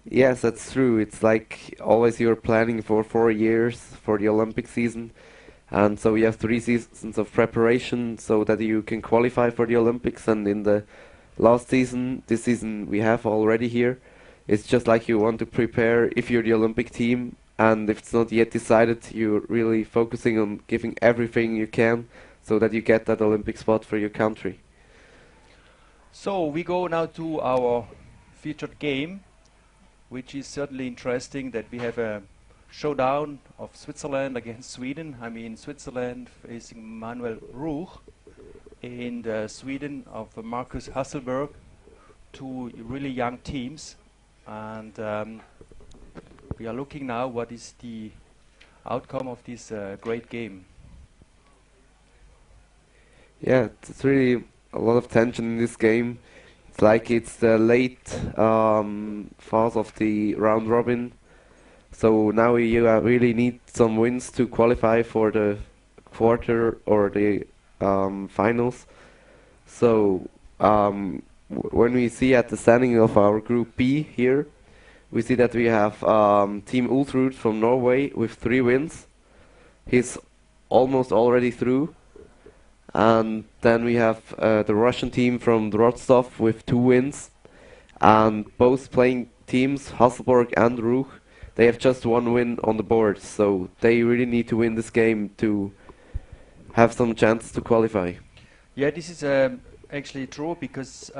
Yes, that's true. It's like always you're planning for 4 years for the Olympic season, and so you have 3 seasons of preparation so that you can qualify for the Olympics. And in the last season, this season we have already here, it's just like you want to prepare if you're the Olympic team, and if it's not yet decided, you're really focusing on giving everything you can so that you get that Olympic spot for your country. So we go now to our featured game, which is certainly interesting that we have a showdown of Switzerland against Sweden. I mean, Switzerland facing Manuel Ruch and Sweden of Markus Hasselborg, two really young teams. And we are looking now what is the outcome of this great game. Yeah, it's really a lot of tension in this game. It's like it's the late phase of the round robin. So now you really need some wins to qualify for the quarter or the finals. So when we see at the standing of our group B here, we see that we have Team Ultrud from Norway with 3 wins. He's almost already through. And then we have the Russian team from Rostov with 2 wins. And both playing teams, Hasselborg and Ruch, they have just 1 win on the board. So they really need to win this game to have some chance to qualify. Yeah, this is actually true because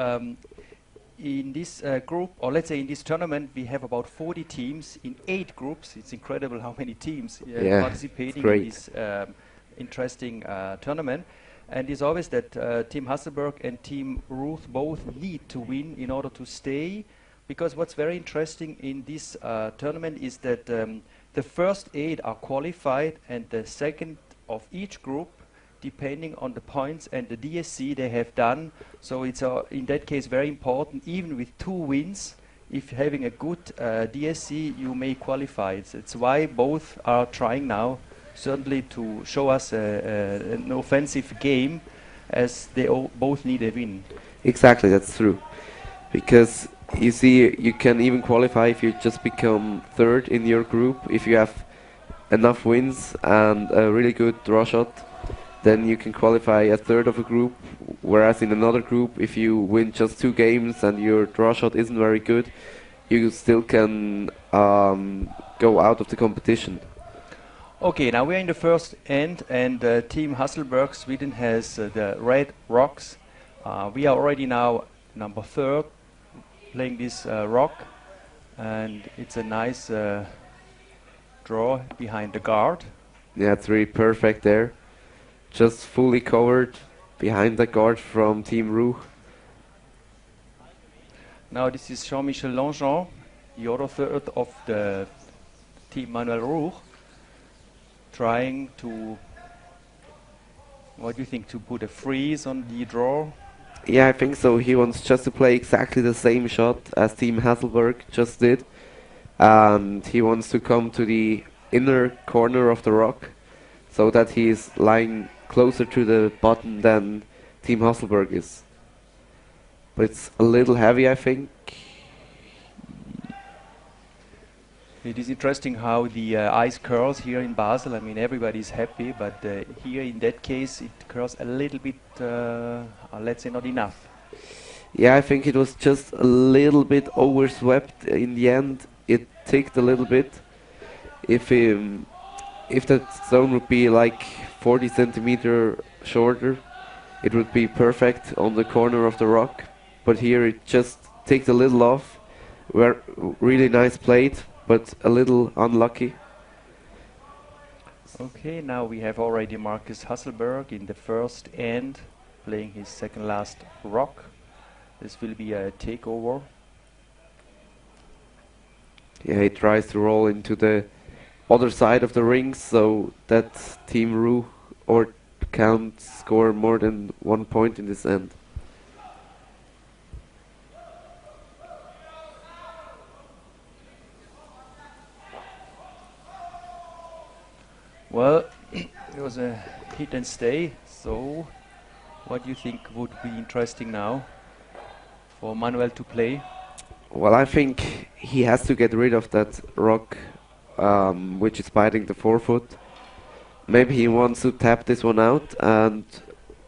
in this group, or let's say in this tournament, we have about 40 teams in 8 groups. It's incredible how many teams Yeah, participating in great. this interesting tournament. And it's always that Team Hasselberg and Team Ruth both need to win in order to stay. Because what's very interesting in this tournament is that the first 8 are qualified and the second of each group, depending on the points and the DSC they have done. So it's in that case very important, even with 2 wins, if having a good DSC, you may qualify. It's why both are trying now, certainly to show us an offensive game, as they both need a win. Exactly, that's true. Because you see, you can even qualify if you just become third in your group. If you have enough wins and a really good draw shot, then you can qualify a third of a group. Whereas in another group, if you win just 2 games and your draw shot isn't very good, you still can go out of the competition. Okay, now we're in the first end, and Team Hasselberg Sweden has the red rocks. We are already now number 3rd playing this rock, and it's a nice draw behind the guard. Yeah, it's really perfect there. Just fully covered behind the guard from Team Ruch. Now this is Jean-Michel Langevin, the other third of the Team Manuel Ruch, trying to, what do you think, to put a freeze on the draw? Yeah, I think so. He wants just to play exactly the same shot as Team Hasselberg just did. And he wants to come to the inner corner of the rock so that he is lying closer to the bottom than Team Hasselberg is. But it's a little heavy, I think. It is interesting how the ice curls here in Basel. I mean, everybody's happy, but here in that case, it curls a little bit, let's say, not enough. Yeah, I think it was just a little bit overswept in the end. It ticked a little bit. If that zone would be like 40 centimeter shorter, it would be perfect on the corner of the rock. But here it just ticked a little off. Really nice plate, but a little unlucky. Okay, now we have already Markus Hasselberg in the first end, playing his second last rock. This will be a takeover. Yeah, he tries to roll into the other side of the ring so that Team Ru or can't score more than 1 point in this end. Well, it was a hit and stay, so what do you think would be interesting now for Manuel to play? Well, I think he has to get rid of that rock, which is biting the forefoot. Maybe he wants to tap this one out and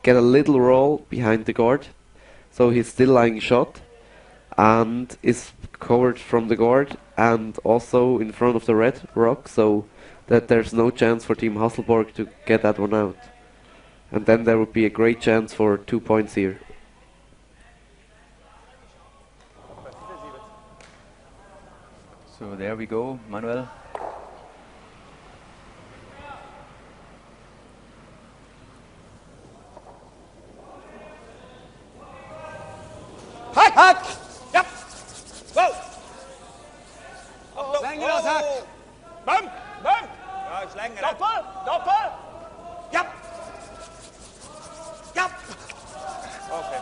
get a little roll behind the guard, so he's still lying shot and is covered from the guard and also in front of the red rock, so that there's no chance for Team Hasselborg to get that one out. And then there would be a great chance for 2 points here. So there we go, Manuel. Hack! Yep! Wow! Längre attack! Bum! Bum! Doppel! Doppel! Yep! Yep! Okay.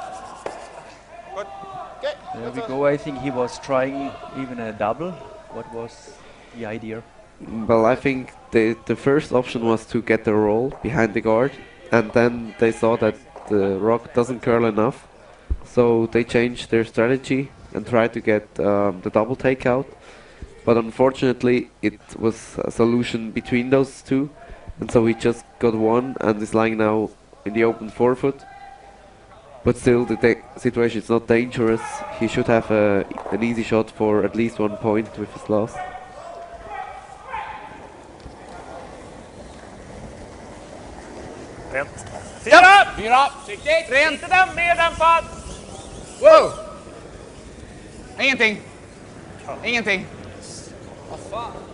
Good. Okay. There we go. I think he was trying even a double. What was the idea? Well, I think the first option was to get the roll behind the guard, and then they saw that the rock doesn't curl enough, so they changed their strategy and tried to get the double takeout. But unfortunately, it was a solution between those two, and so he just got one and is lying now in the open forefoot. But still, the situation is not dangerous. He should have an easy shot for at least 1 point with his loss. Rent. Fyra! Fyra! Försiktigt! Rent! Nedämpad! Wow! Ingenting. Ingenting.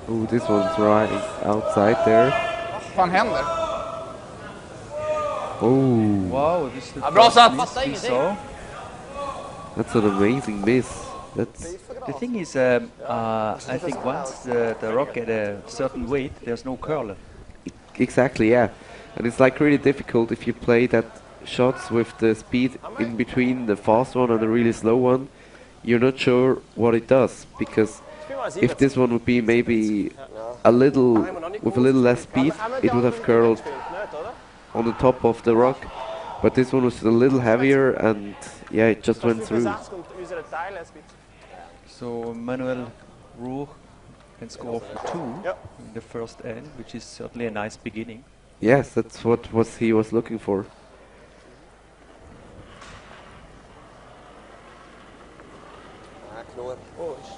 Oh, this one's right outside there. Vad fan händer? Oh, Wow, this is the bra first satt. miss we saw. that's an amazing miss. That's The thing is, I think once the rock at a certain weight, there's no curl. exactly, yeah. And it's like really difficult if you play that shots with the speed in between the fast one and the really slow one. You're not sure what it does, because if this one would be maybe a little with a little less speed, it would have curled on the top of the rock. But this one was a little heavier, and yeah, it just went through. So Manuel Ruch can score for 2 in the first end, which is certainly a nice beginning. Yes, that's what he was looking for.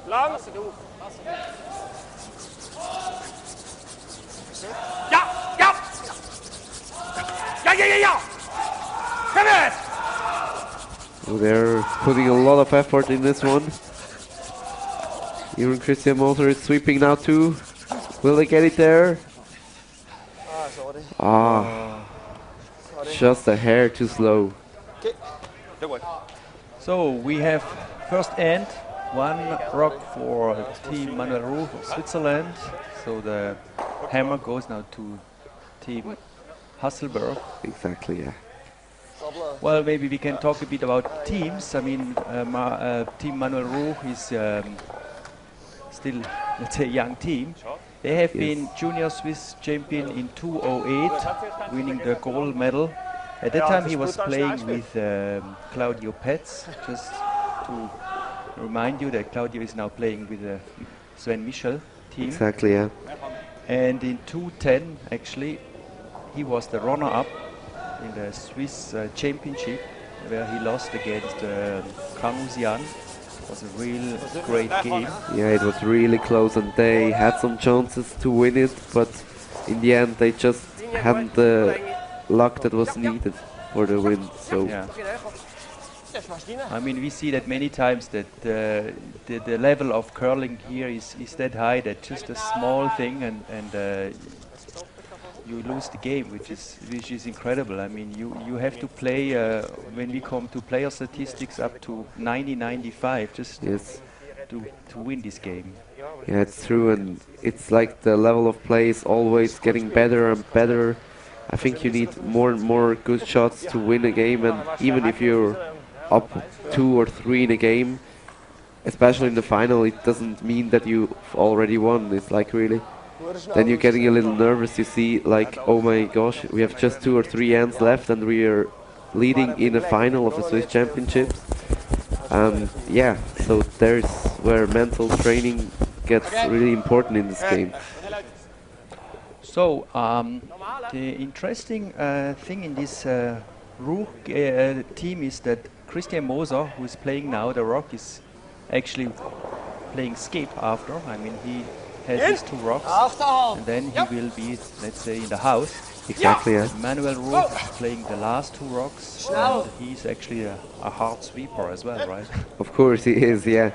Lang! Ja! Ja! Ja, ja, ja, ja! Come in! So they're putting a lot of effort in this one. Even Christian Moser is sweeping now too. Will they get it there? Ah, just a hair too slow. So we have first end, 1 rock for Team Manuel Ruch of Switzerland. So the hammer goes now to Team Hasselborg. Exactly, yeah. Well, maybe we can talk a bit about teams. I mean, Team Manuel Ruch is still, let's say, a young team. They have been junior Swiss champion in 2008, winning the gold medal. At that time he was playing with Claudio Petz, just to remind you that Claudio is now playing with the Sven Michel team. Exactly, yeah. And in 2010, actually, he was the runner-up in the Swiss championship, where he lost against Kanusian. It was a real great game. Yeah, it was really close, and they had some chances to win it, but in the end they just hadn't the luck that was needed for the win. So Yeah. I mean, we see that many times that the level of curling here is that high that just a small thing and you lose the game, which is incredible. I mean, you have to play when we come to player statistics up to 90-95 just yes, to win this game. yeah, it's true, and it's like the level of play is always getting better and better. I think you need more and more good shots to win a game, and even if you're up 2 or 3 in a game, especially in the final, it doesn't mean that you've already won. It's like really, then you're getting a little nervous. You see, like, oh my gosh, we have just 2 or 3 ends left and we are leading in a final of the Swiss Championships. Yeah, so there's where mental training gets really important in this game. So, the interesting thing in this Ruch team is that Christian Moser, who is playing now the rock, is actually playing skip after. I mean, he has his 2 rocks, and then he will be, let's say, in the house. Exactly, yeah. Manuel Ruch is playing the last 2 rocks, and he's actually a hard sweeper as well, right? Of course he is, yeah.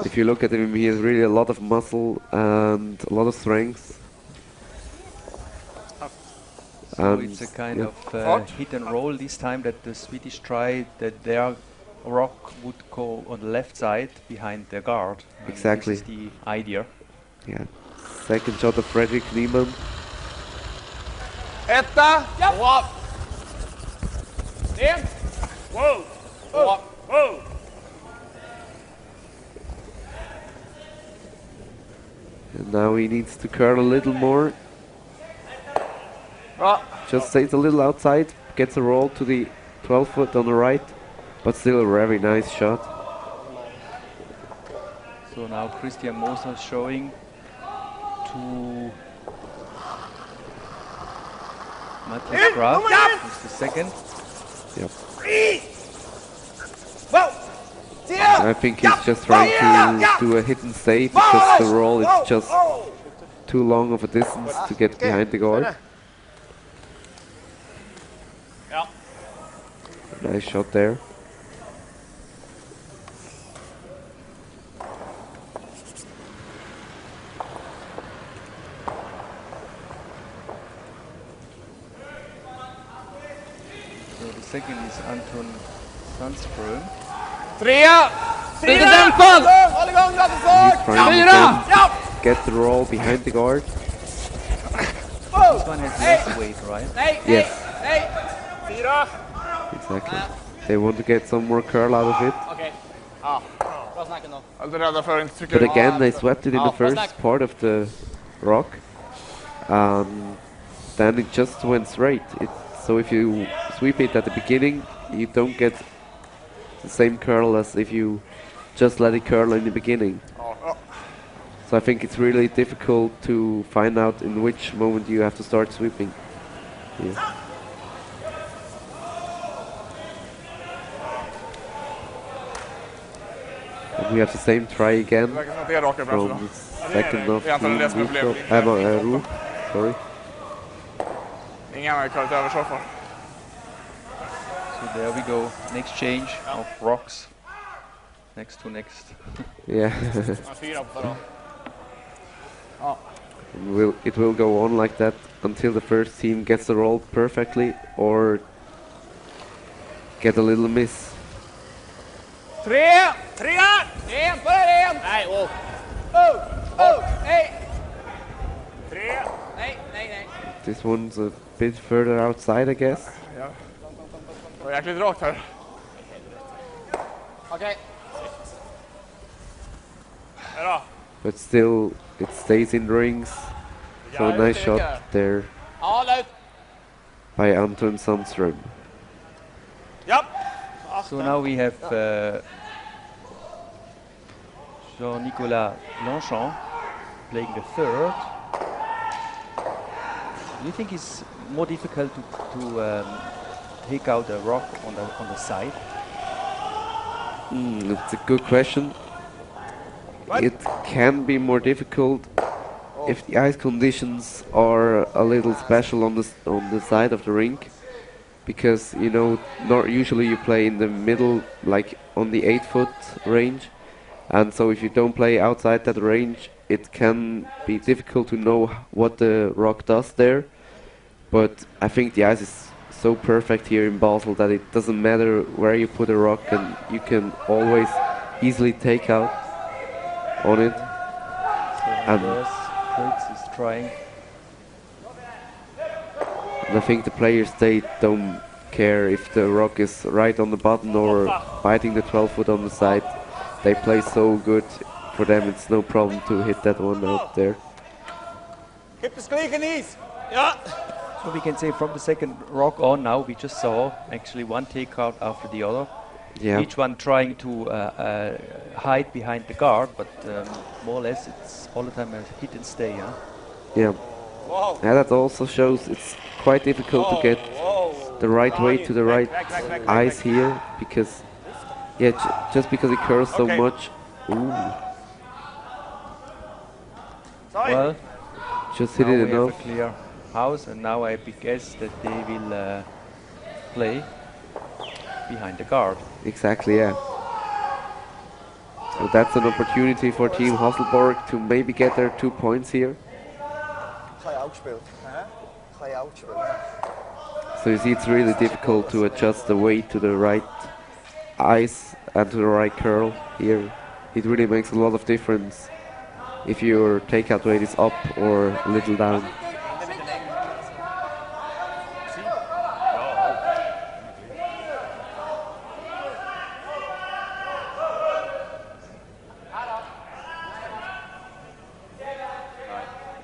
If you look at him, he has really a lot of muscle and a lot of strength. So it's a kind of hit and roll this time that the Swedish tried, that their rock would go on the left side behind the guard. Exactly. This is the idea. Yeah. Second shot of Fredrik Niemann. Etta! Två! En! Whoa! Två! Whoa! And now he needs to curl a little more. Bra! Just stays a little outside, gets a roll to the 12 foot on the right, but still a very nice shot. So now Christian Moser showing to Matthias Graf, who's the second. Yep. Whoa! I think he's just trying to do a hit and stay because the roll is just too long of a distance to get behind the guard. Ja. Nice shot there. So the second is Anton Sandström. Trea! Lite dämpad! Håll igång då för He's fart! trying Fyra! to Ja! get the roll behind the guard. This one has less weight, right? Nej! Yes. Nej! Fyra! Exactly. They want to get some more curl out of it. Okej. Ja. Bra snack ändå. Jag är lite rädda för att inte trycka But again, they swept it in Oh, the first part of the rock. Then it just went straight. So if you sweep it at the beginning, you don't get the same curl as if you just let it curl in the beginning. So I think it's really difficult to find out in which moment you have to start sweeping. Yeah. And we have the same try again Det verkar som att det är raka bra. from the second of Det är antagligen det som är problemet. Ruch, sorry. Ingen annan har klarat över så far. So there we go, an exchange of rocks. Next to next. Yeah. Fyra på förra. It will go on like that until the first team gets the roll perfectly or get a little miss. Trea! En på en! Nej, åk! Nej! Tre! Nej! This one's a bit further outside, I guess. Ja. Det var jäkligt rakt här. Okej. Bra! But still, it stays in rings. So a nice shot there Ja, lut! by Anton Sandström. Japp! So now we have Jean-Nicolas Longchamp playing the third. Do you think it's more difficult to take out a rock on the side? It's a good question. It can be more difficult if the ice conditions are a little special on the side of the rink, because not usually you play in the middle, like on the 8-foot range, and so if you don't play outside that range, it can be difficult to know what the rock does there. But I think the ice is so perfect here in Basel that it doesn't matter where you put a rock, and you can always easily take out on it. So Fritz is trying. And I think the players, they don't care if the rock is right on the button or biting the 12-foot on the side. They play so good. For them, it's no problem to hit that one out there. Keep the squeaky knees! Ja! So we can say from the second rock on now, we just saw actually one takeout after the other. Yeah. Each one trying to hide behind the guard, but more or less it's all the time a hit and stay. Huh? Yeah. Yeah, that also shows it's quite difficult to get the right weight to the right ice here, because yeah, just because it curls so much. Ooh. Well, Just hit now it we have a enough. clear house, and now I guess that they will play behind the guard. Exactly, yeah. So that's an opportunity for Team Hasselborg to maybe get their 2 points here. So you see, it's really difficult to adjust the weight to the right ice and to the right curl here. It really makes a lot of difference if your takeout weight is up or a little down.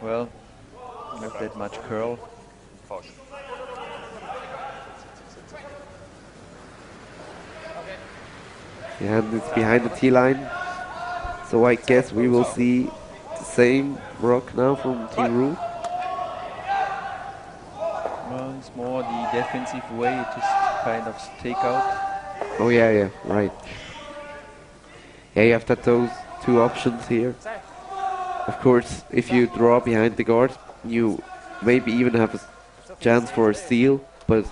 Well, not that much curl. Yeah, and it's behind the T-line. So I guess we will see the same rock now from Team Ruch. Well, it's more the defensive way, just kind of take out. Oh yeah, right. Yeah, you have those 2 options here. Of course, if you draw behind the guard, you maybe even have a chance for a steal, but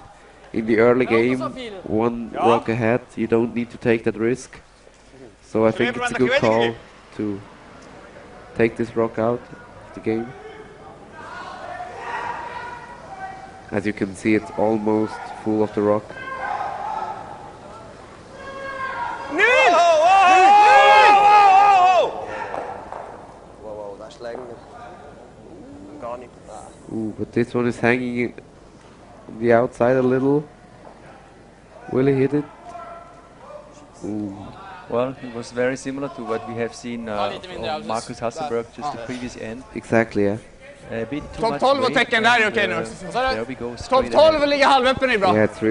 in the early game, 1 rock ahead, you don't need to take that risk. So I think it's a good call to take this rock out of the game. As you can see, it's almost full of the rock. Ooh, but this one is hanging on the outside a little. Will he hit it? Ooh. Well, it was very similar to what we have seen on Marcus Hasselborg just the previous end. Exactly, yeah. A bit too Topp much 12 weight, och tecken där, and, okej nu. there we go, Topp straight 12 ahead. ligger halvöppen är bra. Yeah, it's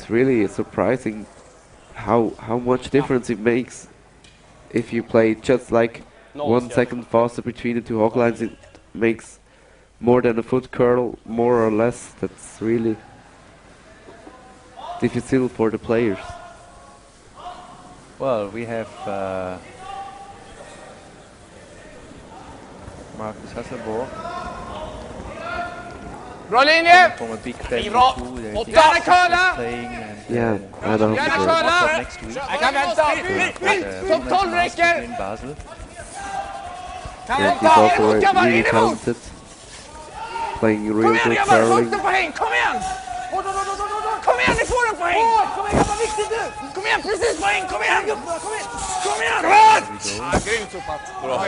really surprising how much difference it makes if you play just like 1 second faster between the 2 hog lines. It makes more than a foot curl, more or less. That's really difficult for the players. Well, we have Marcus Hasselborg Bra linje! from a big family Bra. too. Their Och big gärna sisters curla! playing, and Yeah, I know. Gärna also curla! next week Jag kan vänta! Topp 12 räcker! in Basel. Kan Yeah, he's vänta! also Emot grabbar, really in emot! talented, playing Kom real igen good grabbar, curling. skjuta på häng! Kom igen! Kom igen, ni får den på häng! Kom igen grabbar, viktigt nu! Kom igen, precis på häng! Kom igen! Kom igen! Grymt sopat! Bra.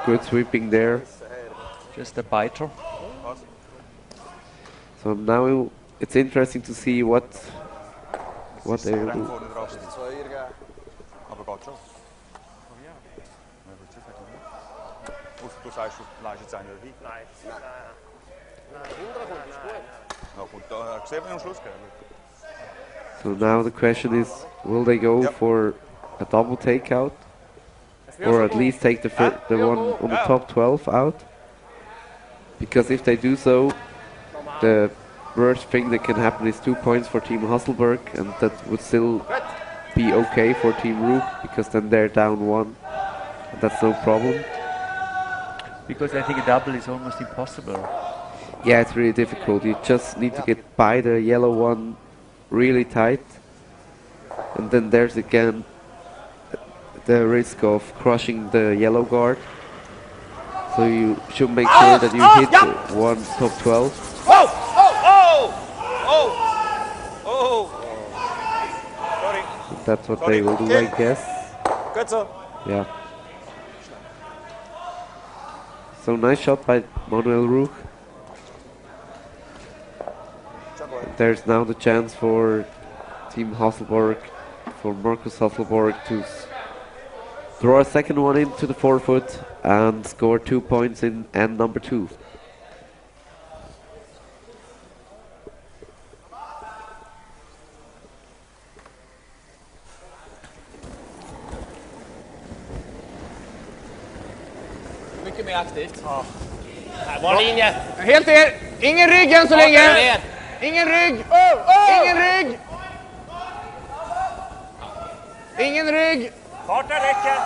Good sweeping there. Just a biter. So now it's interesting to see what they will do. So now the question is, will they go for a double takeout, or at least take the one on the top 12 out? Because if they do so, the worst thing that can happen is 2 points for Team Hasselborg, and that would still be okay for Team Ruch, because then they're down 1. And that's no problem. Because I think a double is almost impossible. Yeah, it's really difficult. You just need to get by the yellow one really tight, and then there's again the risk of crushing the yellow guard. So you should make sure that you hit one top 12. That's what they will do, I guess. Good so. Yeah. So nice shot by Manuel Ruch. There's now the chance for Team Hasselborg, for Marcus Hasselborg to throw a second one into the 4-foot and score 2 points in end number 2. mycket mer aktivt. Ja. Bra linje. Helt ner. Ingen rygg än så länge. Ner. Ingen rygg. Ingen rygg. Ingen rygg. Farten räcker.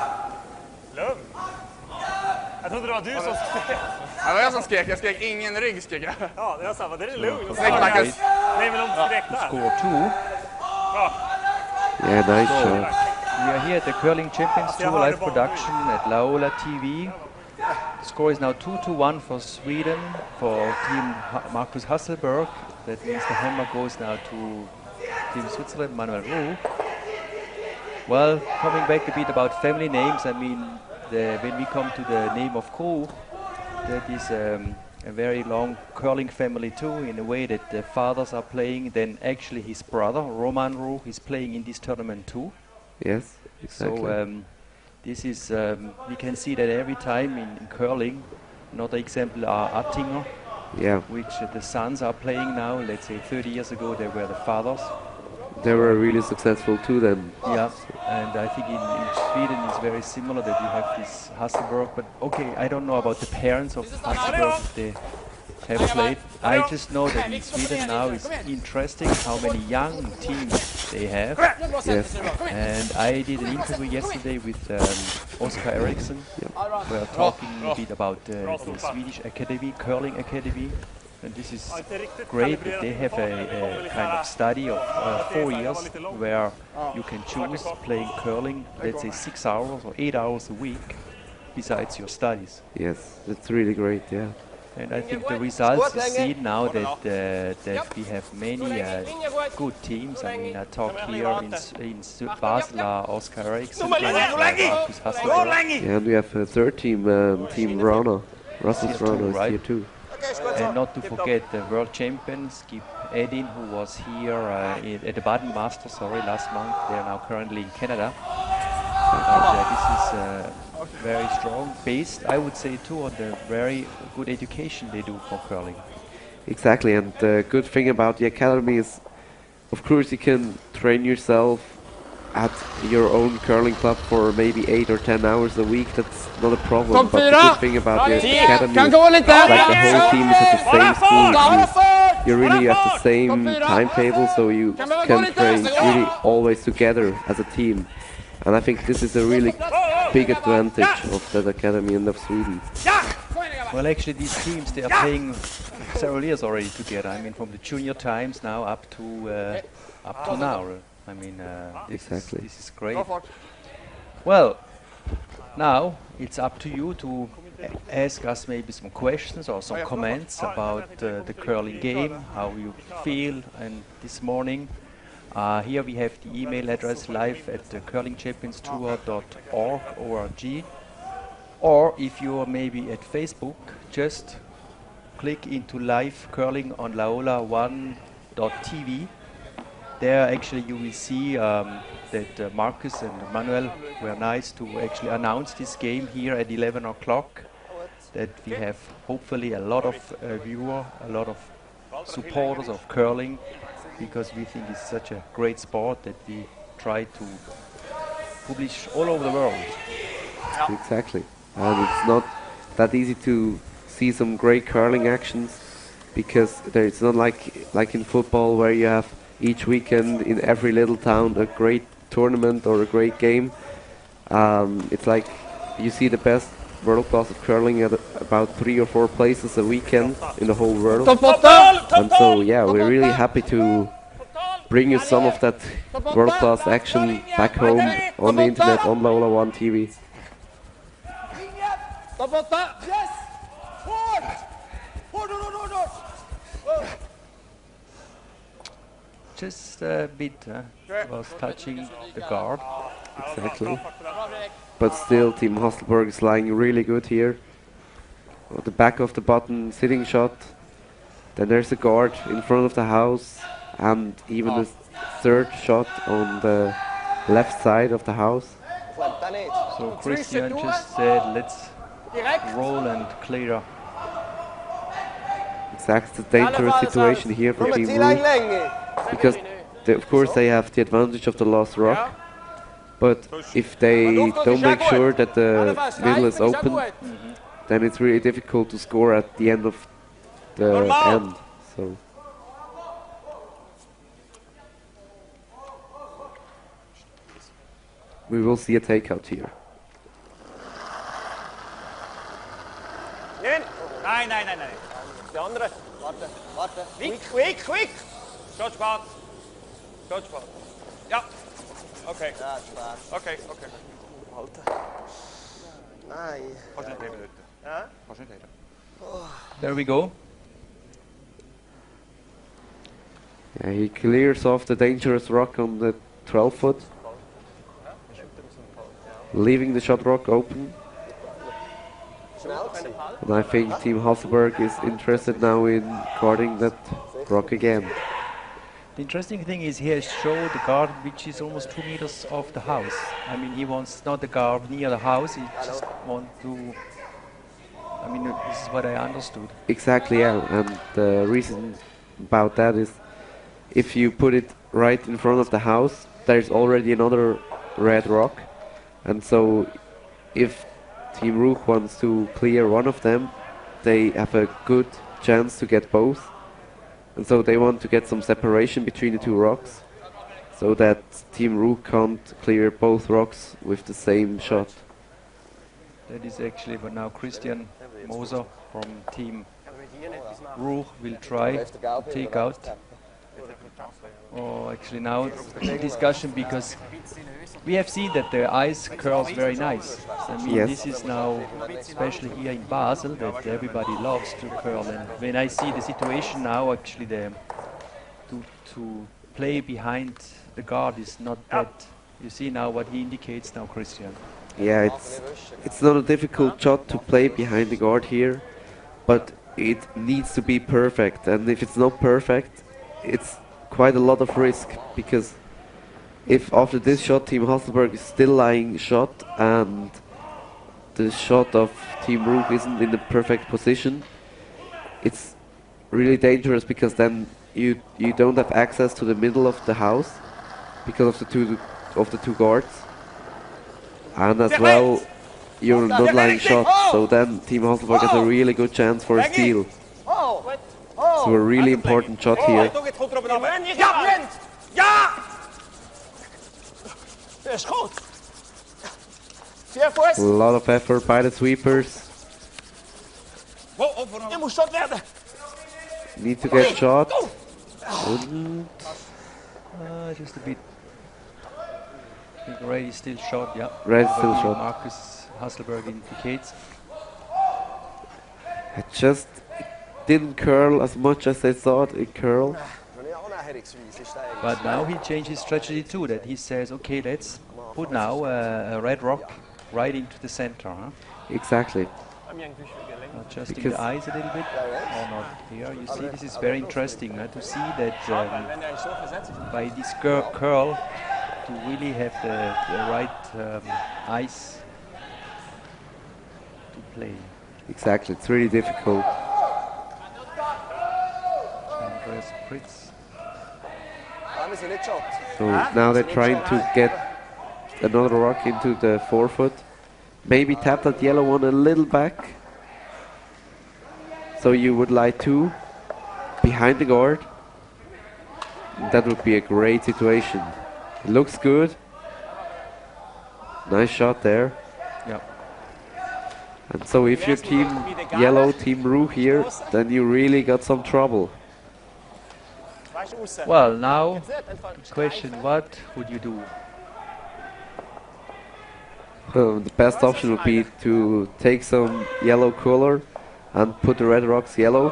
Lugn. Jag trodde det var du som skrek. Ja, det var jag som skrek. Jag skrek ingen rygg, skrek jag. Ja, det var samma. Det är lugn. Snyggt, Marcus. Nej, men de skrek där. Score 2. Bra. Yeah, nice shot. We are here at the Curling Champions Tour live production at Laola TV. The score is now 2-1 for Sweden, for team Markus Hasselborg. That means the hammer goes now to Team Switzerland, Manuel Ruch. Well, coming back a bit about family names, I mean, when we come to the name of Koch, that is a very long curling family too, in a way that the fathers are playing, then actually his brother, Roman Ruch, is playing in this tournament too. Yes, exactly. So this is, we can see that every time in curling. Another example are Attinger, Yeah, which the sons are playing now. Let's say 30 years ago they were the fathers. they were really successful too then. Yeah, and I think in Sweden it's very similar that you have this Hasselborg, but okay, I don't know about the parents of Hasselborg if they have played. I just know that in Sweden now it's interesting how many young teams they have. Yes, And I did an interview yesterday with Oscar Eriksson. We are talking a bit about the Swedish academy, curling academy. And this is great that they have a kind of study of 4 years where you can choose playing curling, let's say 6 hours or 8 hours a week besides your studies. yes, that's really great, yeah. And I think the results is seen now that we have many good teams. I mean, I talk here in Basel, Oscar Eriksson, Markus Hasselborg. Yeah, and we have a third team, Team Rana. Russell's Here too, Rana is right? here too. And not to forget the world champion, Skip Edin, who was here at the Baden Masters, last month. They are now currently in Canada. And this is very strong, based, I would say, too, on the very good education they do for curling. Exactly, and the good thing about the academy is, of course, you can train yourself at your own curling club for maybe 8 or 10 hours a week. That's not a problem. But the good thing about the academy Kan is, gå lite. like the whole team is at the same school. You really have the same timetable, so you can train really always together as a team. And I think this is a really big advantage of that academy and of Sweden. Well, actually, these teams, they are playing several years already together. I mean, from the junior times now up to now. I mean, Exactly. this is great. Well, now it's up to you to ask us maybe some questions or some comments about the curling game, how you feel, and this morning. Here we have the email address live at the curlingchampionstour.org. Or if you are maybe at Facebook, just click into live curling on laola1.tv. There actually you will see that Marcus and Manuel were nice to actually announce this game here at 11 o'clock. That we have hopefully a lot of viewers, a lot of supporters of curling, because we think it's such a great sport that we try to publish all over the world. Exactly. And it's not that easy to see some great curling actions, because it's not like in football where you have each weekend in every little town a great tournament or a great game. It's like you see the best world class of curling at about 3 or 4 places a weekend in the whole world. And so yeah, we're really happy to bring you some of that world class action back home on the internet on Laola 1 TV. Yes! Hårt! Hårt! Just a bit was touching the guard. Exactly. But still, Team Hasselborg is lying really good here. On the back of the button, sitting shot. Then there's a guard in front of the house, and even a third shot on the left side of the house. So Christian just said, let's roll and clear. Exactly, the dangerous situation here for Team Ruch, because of course they have the advantage of the last rock. But if they don't make sure that the middle is open, then it's really difficult to score at the end of the end. So we will see a takeout here. Nein, nein, nein, nein. Die andere. Warte, warte. Quick, quick, quick. Steht spät. Steht spät. Ja. Okay. Ja, spät. Okay, okay. Halten. Nein. Kannst nicht heben, Leute. Ja? Kannst nicht heben. There we go. Yeah, he clears off the dangerous rock on the 12 foot, leaving the shot rock open. Schnell gewesen. And I think Team Hasselborg is interested now in guarding that rock again. The interesting thing is he has showed the guard which is almost 2 meters off the house. I mean, he wants not the guard near the house, he just wants to... I mean, this is what I understood. Exactly, yeah. And the reason about that is if you put it right in front of the house, there's already another red rock. And so if Team Ruch wants to clear one of them, they have a good chance to get both. And so they want to get some separation between the two rocks, so that Team Ruch can't clear both rocks with the same shot. That is actually what now Christian Moser from Team Ruch will try to take out. Oh, actually now it's a discussion because we have seen that the ice curls very nice. I mean, Yes. this is now, especially here in Basel, that everybody loves to curl. And when I see the situation now, actually to play behind the guard is not that. You see now what he indicates now, Christian. Yeah, it's not a difficult shot to play behind the guard here, but it needs to be perfect. And if it's not perfect, it's quite a lot of risk, because if after this shot Team Hasselborg is still lying shot and the shot of Team Ruch isn't in the perfect position, it's really dangerous, because then you don't have access to the middle of the house because of the two guards, and as well you're not lying shot, so then Team Hasselborg has a really good chance for a steal. So a really important shot here. Ja, Brent! Ja! Dat is goed. Vier A voet. lot of effort by the sweepers. Je moet shot werden. Need to get shot. Just a bit. I think Ray is still shot, yeah. Ray is still What shot. Marcus Hasselborg indicates. It just didn't curl as much as I thought it curled. But now he changed his strategy too, that he says, okay, let's put now a red rock right into the center, huh? Exactly. Adjusting Because the eyes a little bit, or not here. You see, this is very interesting to see that by this curl, to really have the right eyes to play. Exactly, it's really difficult. Andreas Pritz. So now they're trying to get another rock into the 4 foot. Maybe tap that yellow one a little back. So you would lie 2 behind the guard. That would be a great situation. It looks good. Nice shot there. Yeah. And so if you're team yellow, Team Ruch here, then you really got some trouble. Well, now, question, what would you do? The best option would be to take some yellow color and put the red rocks yellow.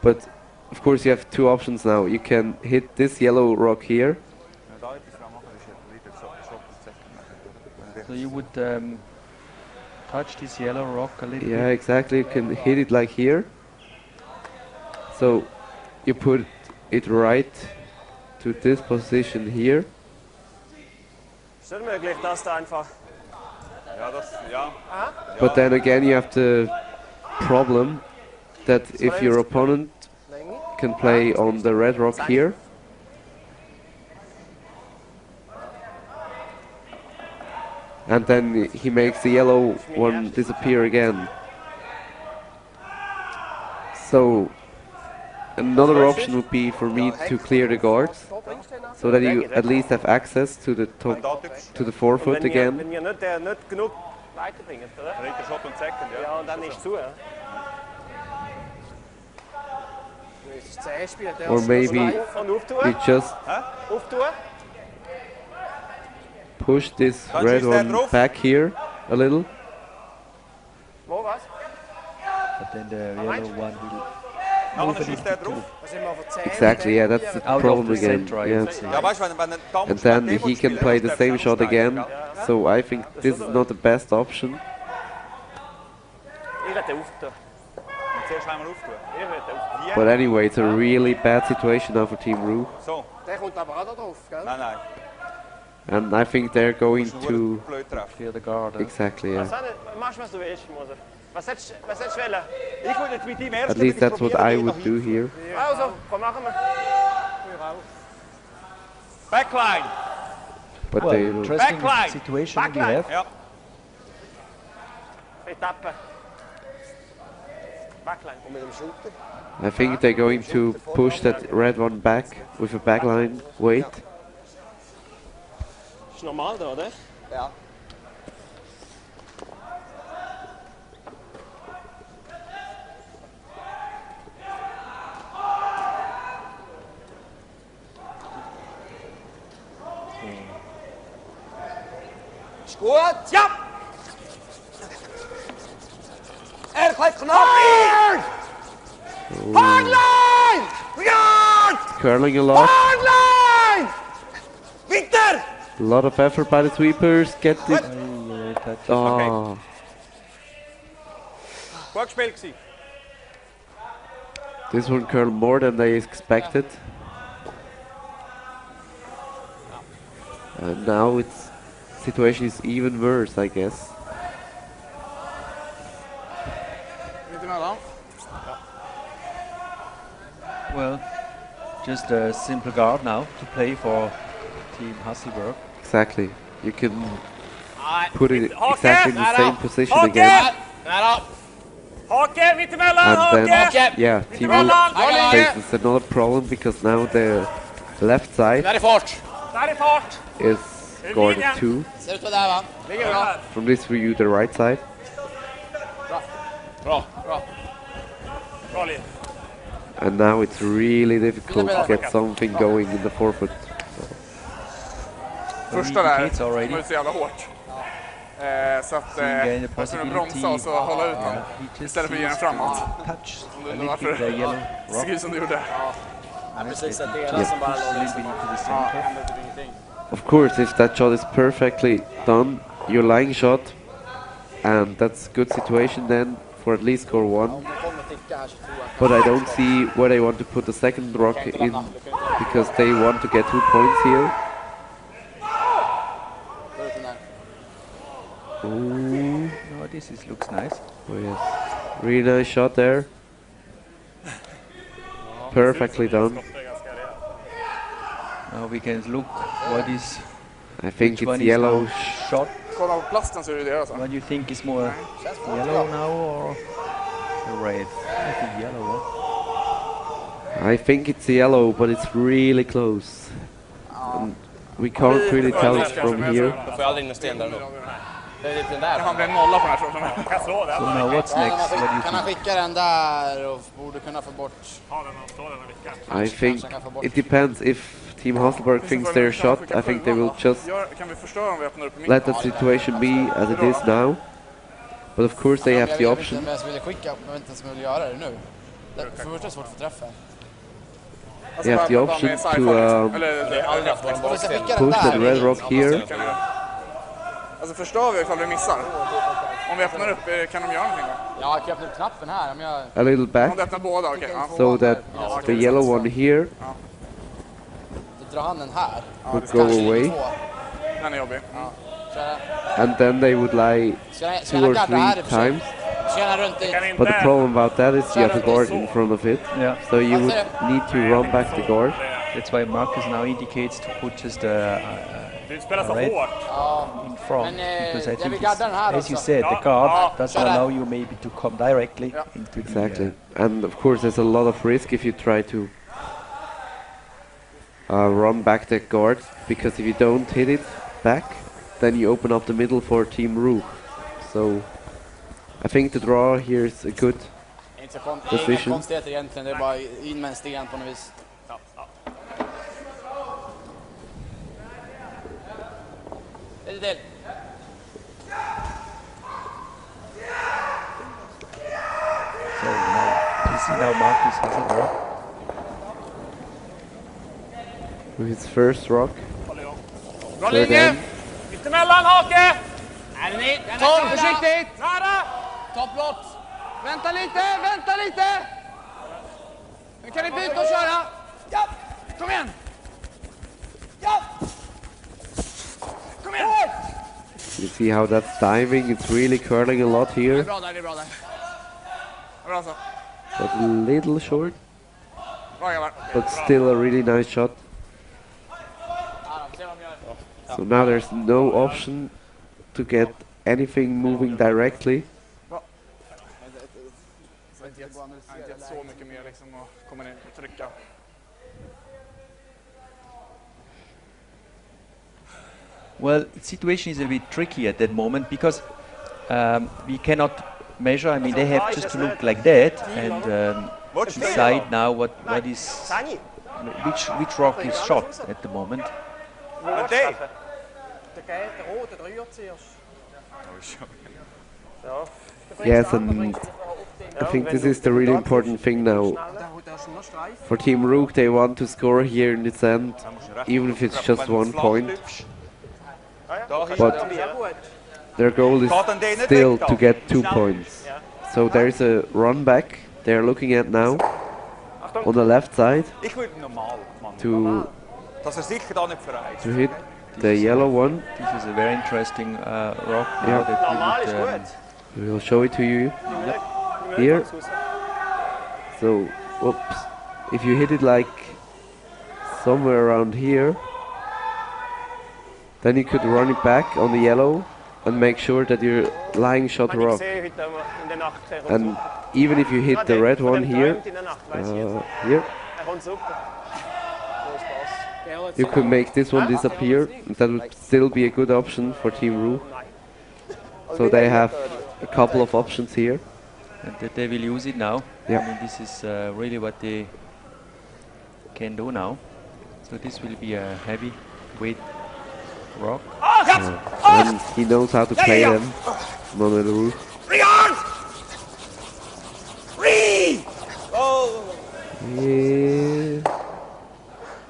But of course you have 2 options now. You can hit this yellow rock here. So you would touch this yellow rock a little Yeah, bit? exactly. You can hit it like here. So you put it right to this position here. Ist nicht möglich, dass da einfach. But then again you have the problem that if your opponent can play on the red rock here, And then he makes the yellow one disappear again. So another option would be for me to clear the guards, so that you at least have access to the top, to the forefoot again. Wenn ihr nicht genug weiterbringt, oder? Dritter Shot und Second, ja. Ja, und dann ist zu, ja. Or maybe you just push this red one back here a little. But then the yellow one will move a little bit too. Exactly, yeah, that's the Out problem of the again. center, I Yeah. would say. And then he can play the same shot again. So I think this is not the best option. Zuerst einmal auftun. But anyway, it's a really bad situation now for Team Ruch. So. Der kommt aber auch da drauf, gell? Nein, nein. And I think they're going to... Blöd treffen. Clear the guard. Exactly, yeah. Machst was du willst, Moser. Was hättest du wollen? Ich würde jetzt mit ihm erst At least that's what I would do here. Also, komm, machen wir. Backline. But Well, they will... interesting Backline. situation we Backline. have. Ja. Etappe. Backline. Und mit dem Shooter. I think they're going to push that red one back with a backline weight. Ist normal da, oder? Ja. Ist gut? Ja! Klebt knapp in! Hardline! Guard! Curling a lot. Hardline! Weiter! A lot of effort by the sweepers. Get it. Okay. Oh. Gut gespielt gewesen. This one curled more than they expected. And now its situation is even worse, I guess. Well, just a simple guard now to play for Team Hasselborg. Exactly. You can put it exactly in the same position again. Hake, mittemellan, And then, hake! yeah, Team Ruch faces another problem because now the left side Där är fart! Där är fart! is guarded too. Ser ut där, va? Ligger bra. From this view, the right side. Bra. Bra Liv. And now it's really difficult to get something going in the forefoot. Första där Indicates already. var det så jävla hårt. Så att Seeing the man skulle possibility. bromsa och så hålla ut den He just istället för att ge den seems framåt. to touch a Det little var bit the yellow det rock. såg ut som det gjorde. Precis, att det Just är som bara push a little bit into the center. Of course, if that shot is perfectly done, your lying shot, and that's good situation then for at least score one. But I don't see where they want to put the second rock in, because they want to get 2 points here. Ooh, No, looks nice. oh yes, really nice shot there. Perfectly done. Now we can look what is I think which one it's is yellow. now shot. Kolla på plasten så är det det alltså. What do you think is more yellow now or red? I think yellow. Huh? I think it's yellow, but it's really close. And we can't really tell it from here. Då får jag aldrig in en sten där nu. Det är lite där. Han blev en nolla på den här tror jag. Jag kan slå den. So now what's next? What do you Kan han think? skicka den där och borde kunna få bort... Ha den och slå den och vicka. I think it depends. If Team Hasselborg thinks their shot, I think they will just Kan vi förstöra om vi öppnar upp i let the situation be as it is now. But of course they have the Jag vet option. inte vem som ville skicka, jag vet inte ens om jag vill göra det nu. För det första är det svårt att få träffa. They have the option to push that red rock here. Alltså förstör vi ifall vi missar. Om vi öppnar upp, kan de göra någonting då? Ja, jag kan öppna upp knappen här om jag... A little Om back, du öppnar båda, okej. Ja. so that the yellow one here Då drar han den här. would go away. Den är jobbig. And then they would lie Ska 2 jag or gadda här 3 i och för sig? times. Ska jag runt i... Kan inte... But the problem about that is you have the guard in front of it. Yeah, So you would need to run back the guard. that's why Marcus now indicates to put just a Du spelar så Right. hårt. in front, Men, because I jag think, vill gadda den här as you också. said, the guard doesn't Kör där. allow you maybe to come directly into the... Exactly. And of course, there's a lot of risk if you try to run back that guard, because if you don't hit it back, then you open up the middle for Team Ruch. So I think the draw here is a good Inte så det är inga position. konstigheter egentligen, det är bara in med en sten på något vis. Lite till. So now, you see now Marcus Hasselborg. With his first rock. Bra Third linje! hand. Mittemellan, Hake! Tom, försiktigt! Nära! Topplott! Vänta lite! Nu kan ni byta och köra! Ja! Kom igen! Ja! Kom igen! You see how that's diving, it's really curling a lot Det är here, bra där, det är bra där. Bra så. but a little short, Bra grabbar. but still a really nice shot. So now there's no option to get anything moving directly. Jag har inte gett så mycket mer liksom att komma ner och trycka. Well, the situation is a bit tricky at that moment because we cannot measure. I mean, they have just to look like that and decide now what is which rock is shot at the moment. Men det! Yes, and I think this is the really important thing now. For Team Ruch, they want to score here in this end, even if it's just 1 point. But their goal is still to get 2 points. So there is a run back they're looking at now on the left side Ich würde normal, Mann. to Dass sicher da nicht verreist. hit the yellow one. This is a very interesting rock now Yeah. that we would, We'll show it to you here. So, whoops. If you hit it like somewhere around here, then you could run it back on the yellow and make sure that you're lying shot rock. And even if you hit the red one here, here, you could make this one disappear. And that would still be a good option for Team Ruch. So they have a couple of options here. and that they will use it now. Yeah. I mean, this is really what they can do now. So this will be a heavy weight rock. And he knows how to play them, Manuel Ruch. Regard! Re! Oh! Yeah.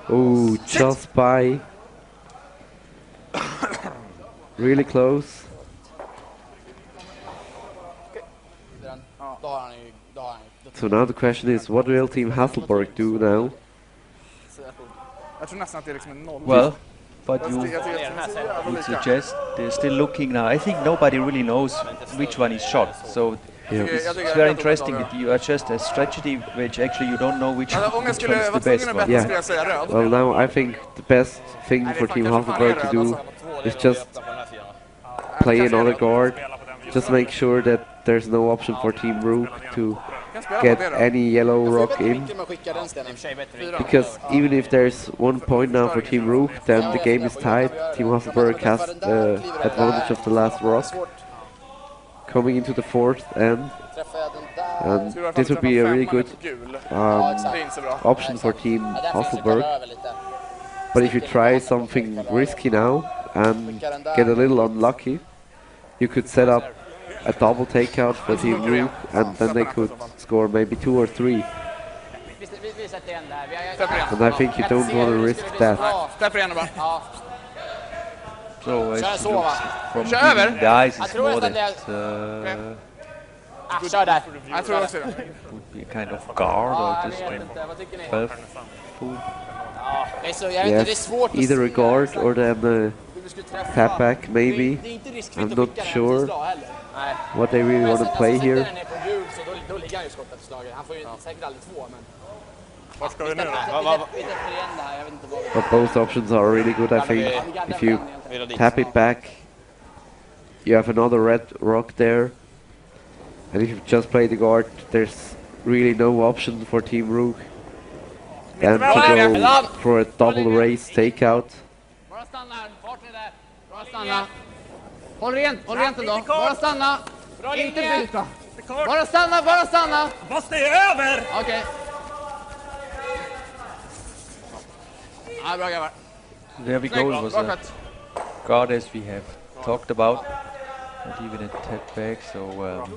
Oh, just by. Really close. Då har han ju... So now the question is, what will Team Hasselborg do now? Jag tror nästan att det är liksom en noll. Well, but you Jag tycker att det är så jävla would lika. suggest they're still looking now. I think nobody really knows which one is shot. So Yeah. it's very interesting that you are just a strategy which actually you don't know which, Alltså, om jag which skulle one is vara the best tvungen att one. betta skulle jag säga röd. Well, now I think the best thing for Team Hasselborg to do is just play another guard. Just make sure that there's no option for Team Ruch to get any yellow rock in. Mycket med att skicka den stenen. Because even if there's 1 point now for Team Ruch, then the game is tied. Team Hasselborg has the advantage of the last rock coming into the fourth end. And this would be a really good option for Team Hasselborg. But if you try something risky now and get a little unlucky, you could set up a double takeout for Team Ruch, and then they could score maybe 2 or 3. And I think you don't want to risk that. Släpper igen bara. So Kör it så, va? looks from Kör över. the eyes Jag it's tror more nästan that Kör där. Jag tror också det. would be a kind of guard or just a Vad tycker ni? 12 foot. Det är så, jag vet inte, det är Yes, svårt att either a se guard exakt or then hur du skulle träffa. tap back maybe. Det är inte riskfritt I'm att not skicka den sure till slag heller. Nej. what they really want to play here. Sätter den ner på gul så då ligger han ju skottet till slaget. Han får ju säkert aldrig två, men... Vart ska vi nu då? Vi täpper igen det här, jag vet inte vad vi... But both options are really good, I think. If you tap it back, you have another red rock there. And if you just play the guard, there's really no option for Team Ruch. And to go for a double race takeout. Bara stanna här, fart är det. Bara stanna. Håll rent ändå. Bara stanna. Inte byta. Bara stanna, bara stanna. Fast det är över! Okej. Ja, bra grabbar. There we go. It was a guard as we have talked about. Not even a tap back, so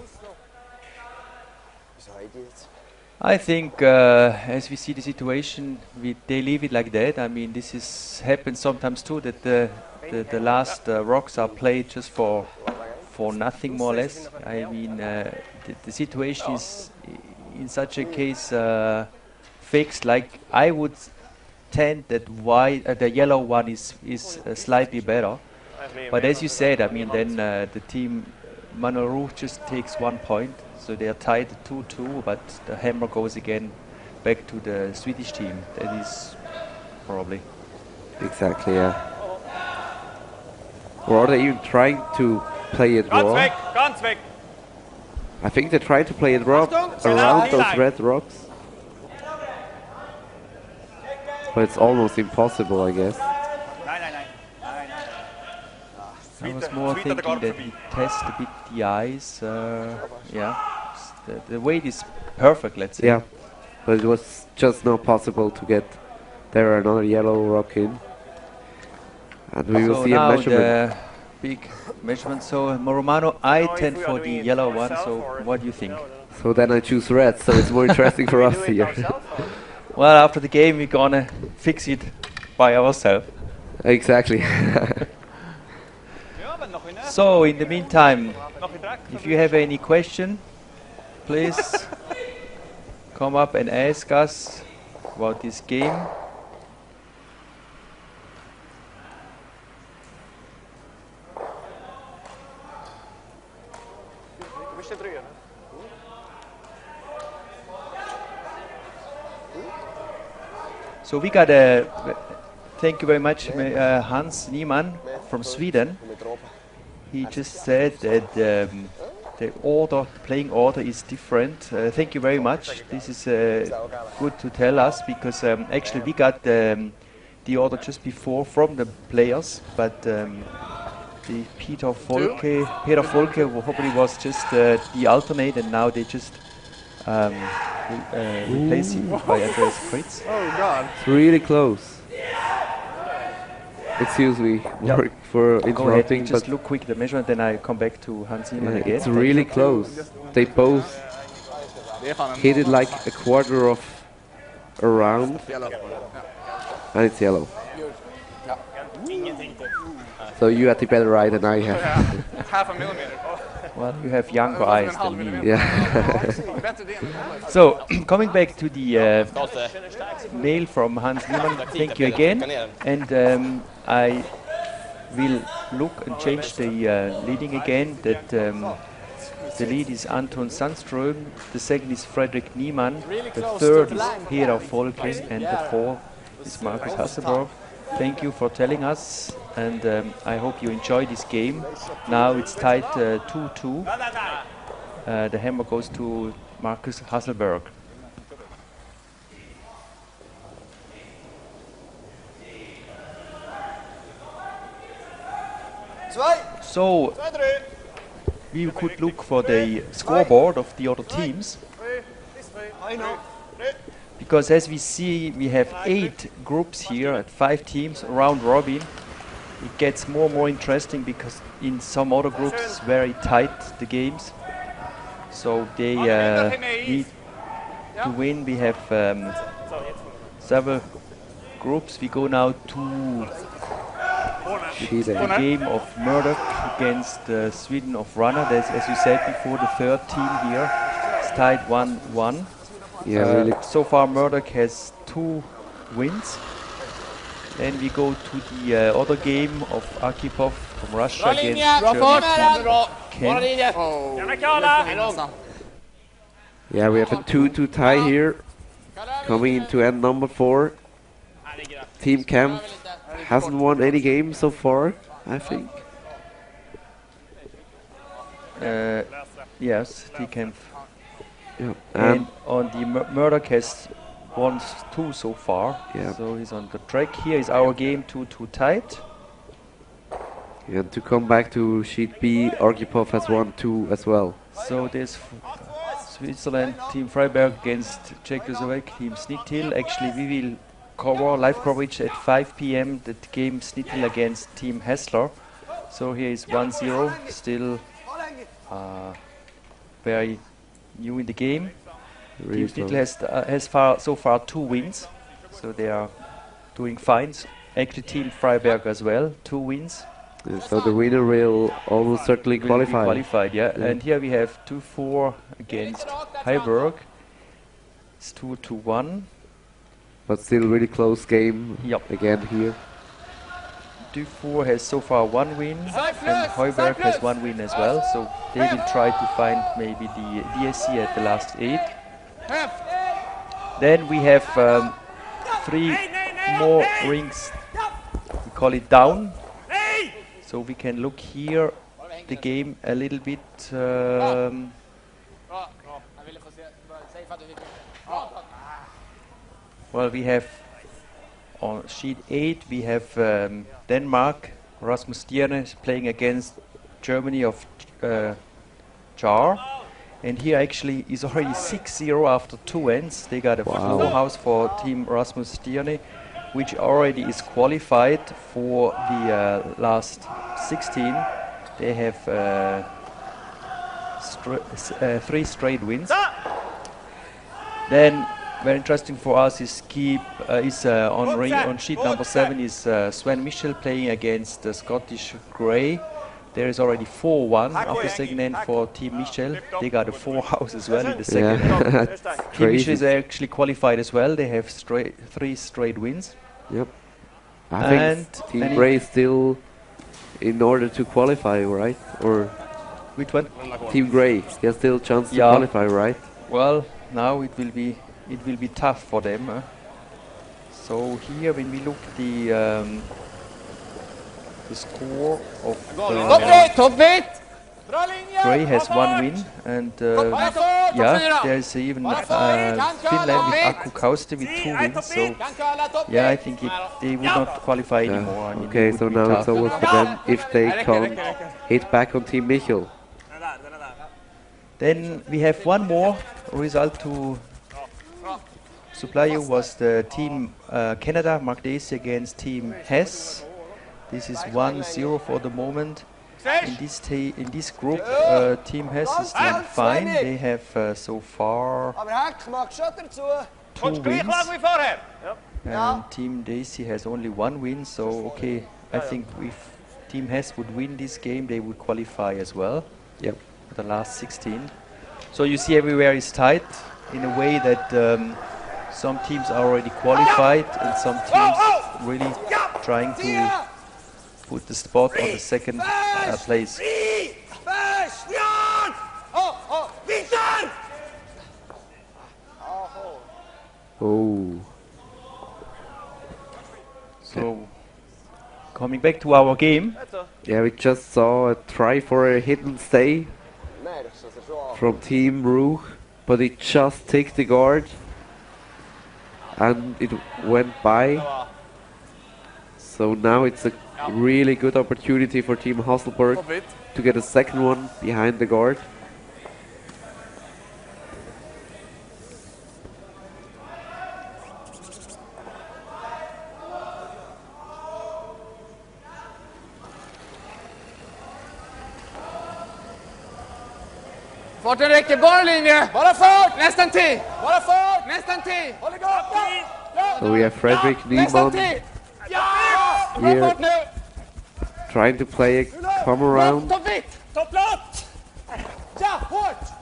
I think as we see the situation, they leave it like that. I mean, this is happens sometimes too, that the last rocks are played just for nothing, more or less. I mean, the situation is in such a case fixed. Like I would tend that the yellow one is slightly better. But as you said, I mean, then the team Manuel Ruch just takes 1 point, so they are tied 2-2. But the hammer goes again back to the Swedish team. That is probably Exactly, yeah. Or are they even trying to play it raw? Ganz weg! I think they're trying to play it raw around those red rocks. But it's almost impossible, I guess. I was more thinking that we test a bit the eyes. Yeah, the weight is perfect, let's say. Yeah, but it was just not possible to get there another yellow rock in. And we will see a measurement. The big measurement. So Romano, I tend for the yellow one. So what do you think? So then I choose red, so it's more interesting for us here. Well, after the game, we're gonna fix it by ourselves. Exactly. So in the meantime, if you have any question, please come up and ask us about this game. So we got a thank you very much, Hans Niemann from Sweden. He just said that the playing order is different. Thank you very much. This is good to tell us, because actually we got the order just before from the players, but the Peter Volke probably was just the alternate, and now they just replace him by Andreas Fritz. Oh God. It's really close. Excuse me for interrupting, just but look quick the measurement, then I come back to Hans Niemann again. it's really close. They both hit it like a quarter of a round, and it's yellow. So you had the better eye than I have. Half a millimeter. Well, you have younger eyes than me. Yeah. So, coming back to the mail from Hans Niemann, thank you again. And I will look and change the leading again. That the lead is Anton Sandström, the second is Fredrik Niemann, the third is Peter Volke, and the fourth is Markus Hasselborg. Thank you for telling us, and I hope you enjoy this game. Now it's tied 2-2. The hammer goes to Markus Hasselborg. So we could look for the scoreboard of the other teams, because as we see, we have 8 groups here at 5 teams, round robin. It gets more and more interesting, because in some other groups it's very tight, the games. So they need to win. We have several groups. We go now to the game of Murdoch against Sweden of Runner. There's, as you said before, the third team here. It's tied 1-1. Yeah, really. So far Murdoch has 2 wins. Then we go to the other game of Arkhipov from Russia against Germany. Yeah, we have a 2-2 tie here. Coming into end number 4. Team Camp hasn't won any game so far, I think. Yes, T-Camp. Yeah. And on the Murdoch has won 2 so far. Yeah. So he's on the track. Here is our game 2-2 tight. And to come back to sheet B, Argypov has won 2 as well. So there's Switzerland, Team Freiberg against Czechoslovakia, Team Snittil. Actually, we will cover live coverage at 5 p.m. the game Snittil against Team Hessler. So here is 1-0, still very new in the game. Really Team Snittil has so far 2 wins, so they are doing fine. Actually, Team Freiberg as well, 2 wins. Yeah, so the winner will almost certainly Will be qualify. qualified, yeah. And here we have 2-4 against Heiberg. It's 2-1. But still really close game Yep. again here. Dufour has so far 1 win, and Heuberg has 1 win as well. So they will try to find maybe the DSC at the last 8. Then we have 3 more rings. We call it down. So we can look here the game a little bit. Well, we have on sheet 8 we have Denmark, Rasmus Stierne playing against Germany of Jar, and here actually is already 6-0 after 2 ends. They got a full house for Team Rasmus Stierne, which already is qualified for the last 16. They have 3 straight wins. Then very interesting for us is on sheet number 7 is Sven Michel playing against the Scottish Grey. There is already 4-1 after second end for Team Michel. They got a 4 house as well in the second end. Team Michel is actually qualified as well. They have 3 straight wins. Yep. I think Team Grey still in order to qualify, right? Or which one? Team Grey. He has still chance to qualify, right? Well, now it will be tough for them. So here, when we look the score of Grey has 1 win, and yeah, there's even Finland with Akku Kauste with 2 wins. So yeah, I think they would not qualify anymore. I mean, okay, so now it's over for them if they can't hit back on Team Michel. Then we have 1 more result to supply you, was the Team Canada, Mark Daisy against Team Hess. This is 1-0 for the moment. In this group, Team Hess is doing fine. They have so far 2 wins. And Team Daisy has only 1 win, so okay, I think if Team Hess would win this game, they would qualify as well. Yep. For the last 16. So you see everywhere is tight in a way that some teams are already qualified and some teams really trying to put the spot on the second place. Oh. So coming back to our game. Yeah, we just saw a try for a hidden stay from Team Ruch, but it just took the guard and it went by. So now it's a really good opportunity for Team Hasselborg to get a second one behind the guard. Farten räcker, bara linje! Bara fart! Nästan 10! Bara fart! Nästan 10! Håll igång! So we have Fredrik Nästan Niemann 10! Bra here fart nu! trying to play a come around. Topp vitt! Topplott! Ja, hårt!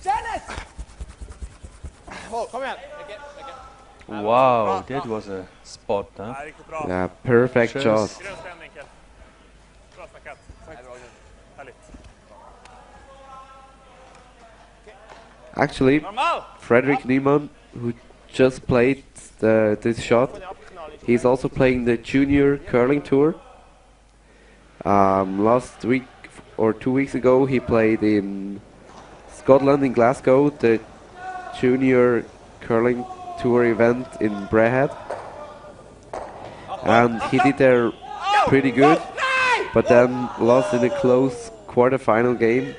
Kännet! Kom igen! Wow, that was a spot, huh? Riktigt bra. Yeah, perfect Cheers. shot. Grön stämning, Kjell. Bra snackat. Härligt. Actually, Normal! Fredrik Niemann, who just played this shot. He's also playing the junior curling tour. Last week or 2 weeks ago, he played in Scotland, in Glasgow, the junior curling tour event in Braehead. And he did there pretty good, but then lost in a close quarter-final game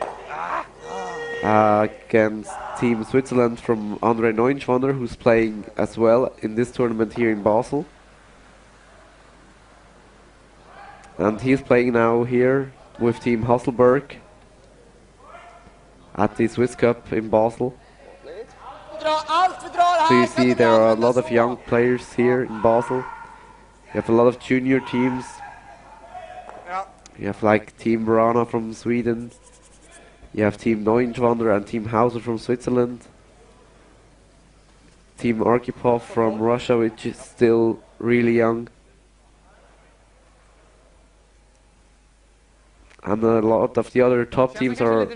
against Team Switzerland from Andre Neunschwander, who's playing as well in this tournament here in Basel. And he's playing now here with Team Hasselborg at the Swisscup in Basel. So you see there are a lot of young players here in Basel. You have a lot of junior teams. You have like Team Brana from Sweden. You have Team Neunschwander and Team Hauser from Switzerland. Team Arkhipov from Russia, which is still really young. And a lot of the other top teams are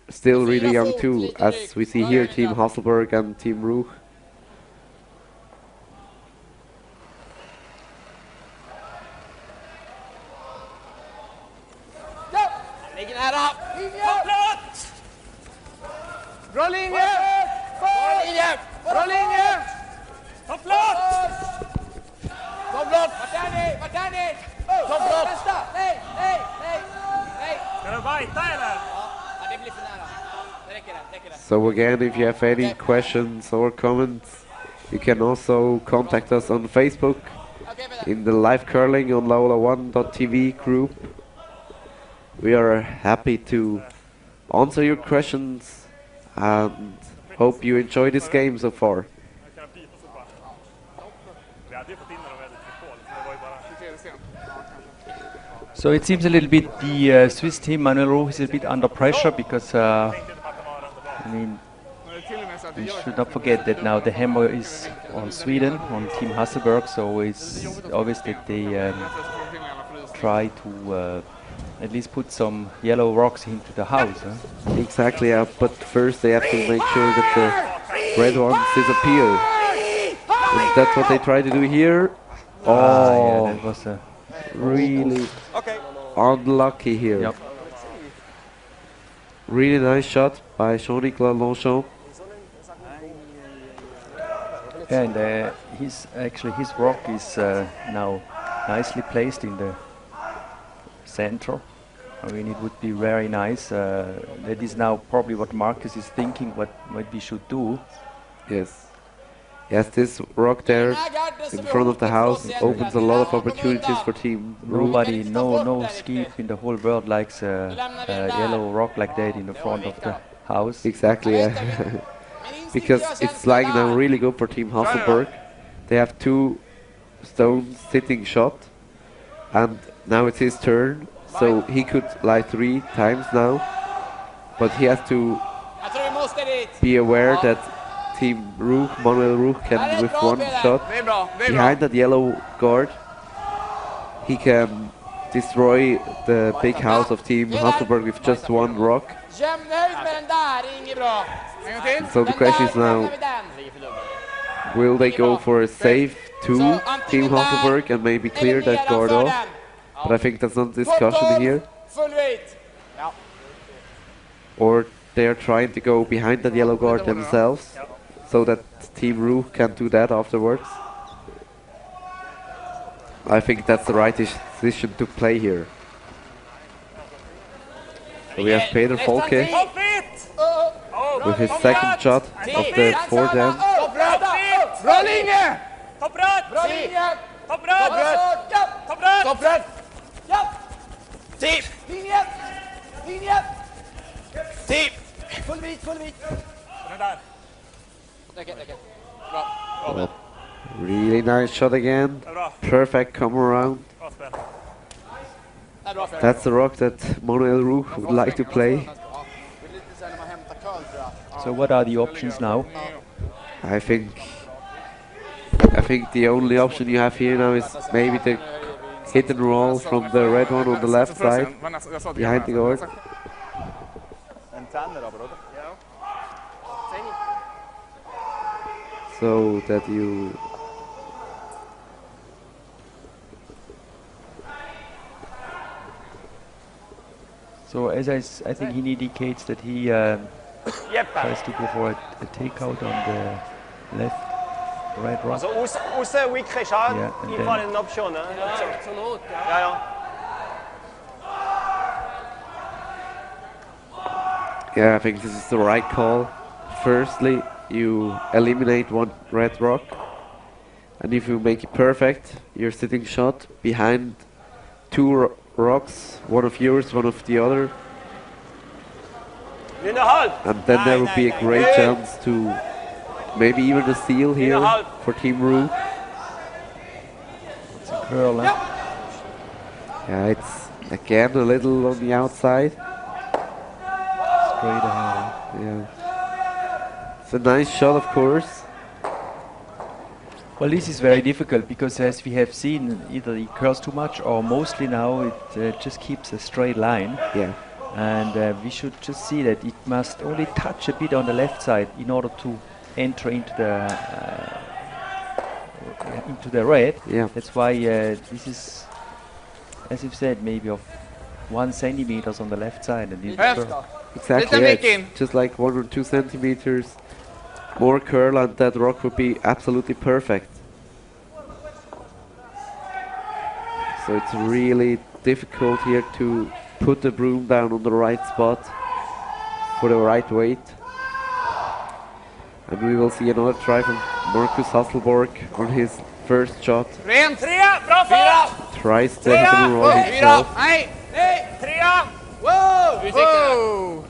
still really young too, as we see here Team Hasselborg and Team Ruch. Ligger nära. Toppplåt! Bra linje! Bra linje! Bra linje! Toppplåt! Toppplåt! Vart är ni? Toppplåt! Nästa! Nej! Ska du bajta eller? Ja, det blir för nära. Det räcker. So again, if you have any questions or comments, you can also contact us on Facebook in the live curling on laola1.tv group. We are happy to answer your questions and hope you enjoy this game so far. So it seems a little bit the Swiss team, Manuel Ruch, is a bit under pressure because I mean, we should not forget that now the hammer is on Sweden, on Team Hasselborg, so it's obvious that they try to at least put some yellow rocks into the house. Huh? Exactly, yeah, but first they have to make sure that the red ones disappear. And that's what they try to do here. Oh, yeah, that was a really unlucky here. Yep. Really nice shot by Jean-Nicolas Longchamp. And his rock is now nicely placed in the center. I mean, it would be very nice. That is now probably what Marcus is thinking, what we should do. Yes. Yes, this rock there in front of the house opens a lot of opportunities for Team Ruch. Nobody, no ski in the whole world likes a yellow rock like that in the front of the house. Exactly, yeah. Because it's like now really good for Team Hasselborg. They have 2 stones sitting shot, and now it's his turn, so he could lie 3 times now, but he has to be aware that Team Ruch, Manuel Ruch, can with 1 shot behind that yellow guard, he can destroy the big house of Team Hasselborg with just 1 rock. So the question is now, will they go for a save to Team Hasselborg and maybe clear that guard off? But I think that's not discussion here. Or they are trying to go behind that yellow guard themselves, so that Team Ruch can do that afterwards. I think that's the right decision to play here. So we have Peter Folke with his second shot of the 4 dam. Bra linje! Toppröd! Bra linje! Toppröd! Toppröd! Toppröd! Ja! Team! Linje! Linje! Team! Full vit! Den där. Räcker. Oh, really nice shot again. Perfect come around. Bra spel. That's the rock that Manuel Ruch would like to play. So what are the options now? I think the only option you have here now is maybe the hit and roll from the red one on the left side behind the guard. so that you So as I think he indicates that he tries to go for a takeout on the left, right rock. Also außen Wick ist auch Ja, und im dann- Fall eine Option. Ne? Zur Not, ja. Ja, ja. Yeah, I think this is the right call. Firstly, you eliminate one red rock, and if you make it perfect, you're sitting shot behind two rocks, one of yours, one of the other, 9,5. and then there will be a great Good. chance to maybe even a steal here for Team Ruch. It's a curl, huh? Yeah, it's again a little on the outside. Straight ahead. Yeah, it's a nice shot, of course. Well, this is very difficult because, as we have seen, either he curls too much or mostly now it just keeps a straight line. Yeah, And we should just see that it must only touch a bit on the left side in order to enter into the red. yeah. That's why this is, as you've said, maybe of 1 centimeters on the left side. And Exactly, Lite yeah, mycket in. it's just like 1 or 2 centimeters more curl, and that rock would be absolutely perfect. So it's really difficult here to put the broom down on the right spot for the right weight. And we will see another try from Marcus Hasselborg on his first shot. Rent! 3, bra fart! Tries the hidden roll himself. Nej! Nej! 3! Wow! Wow!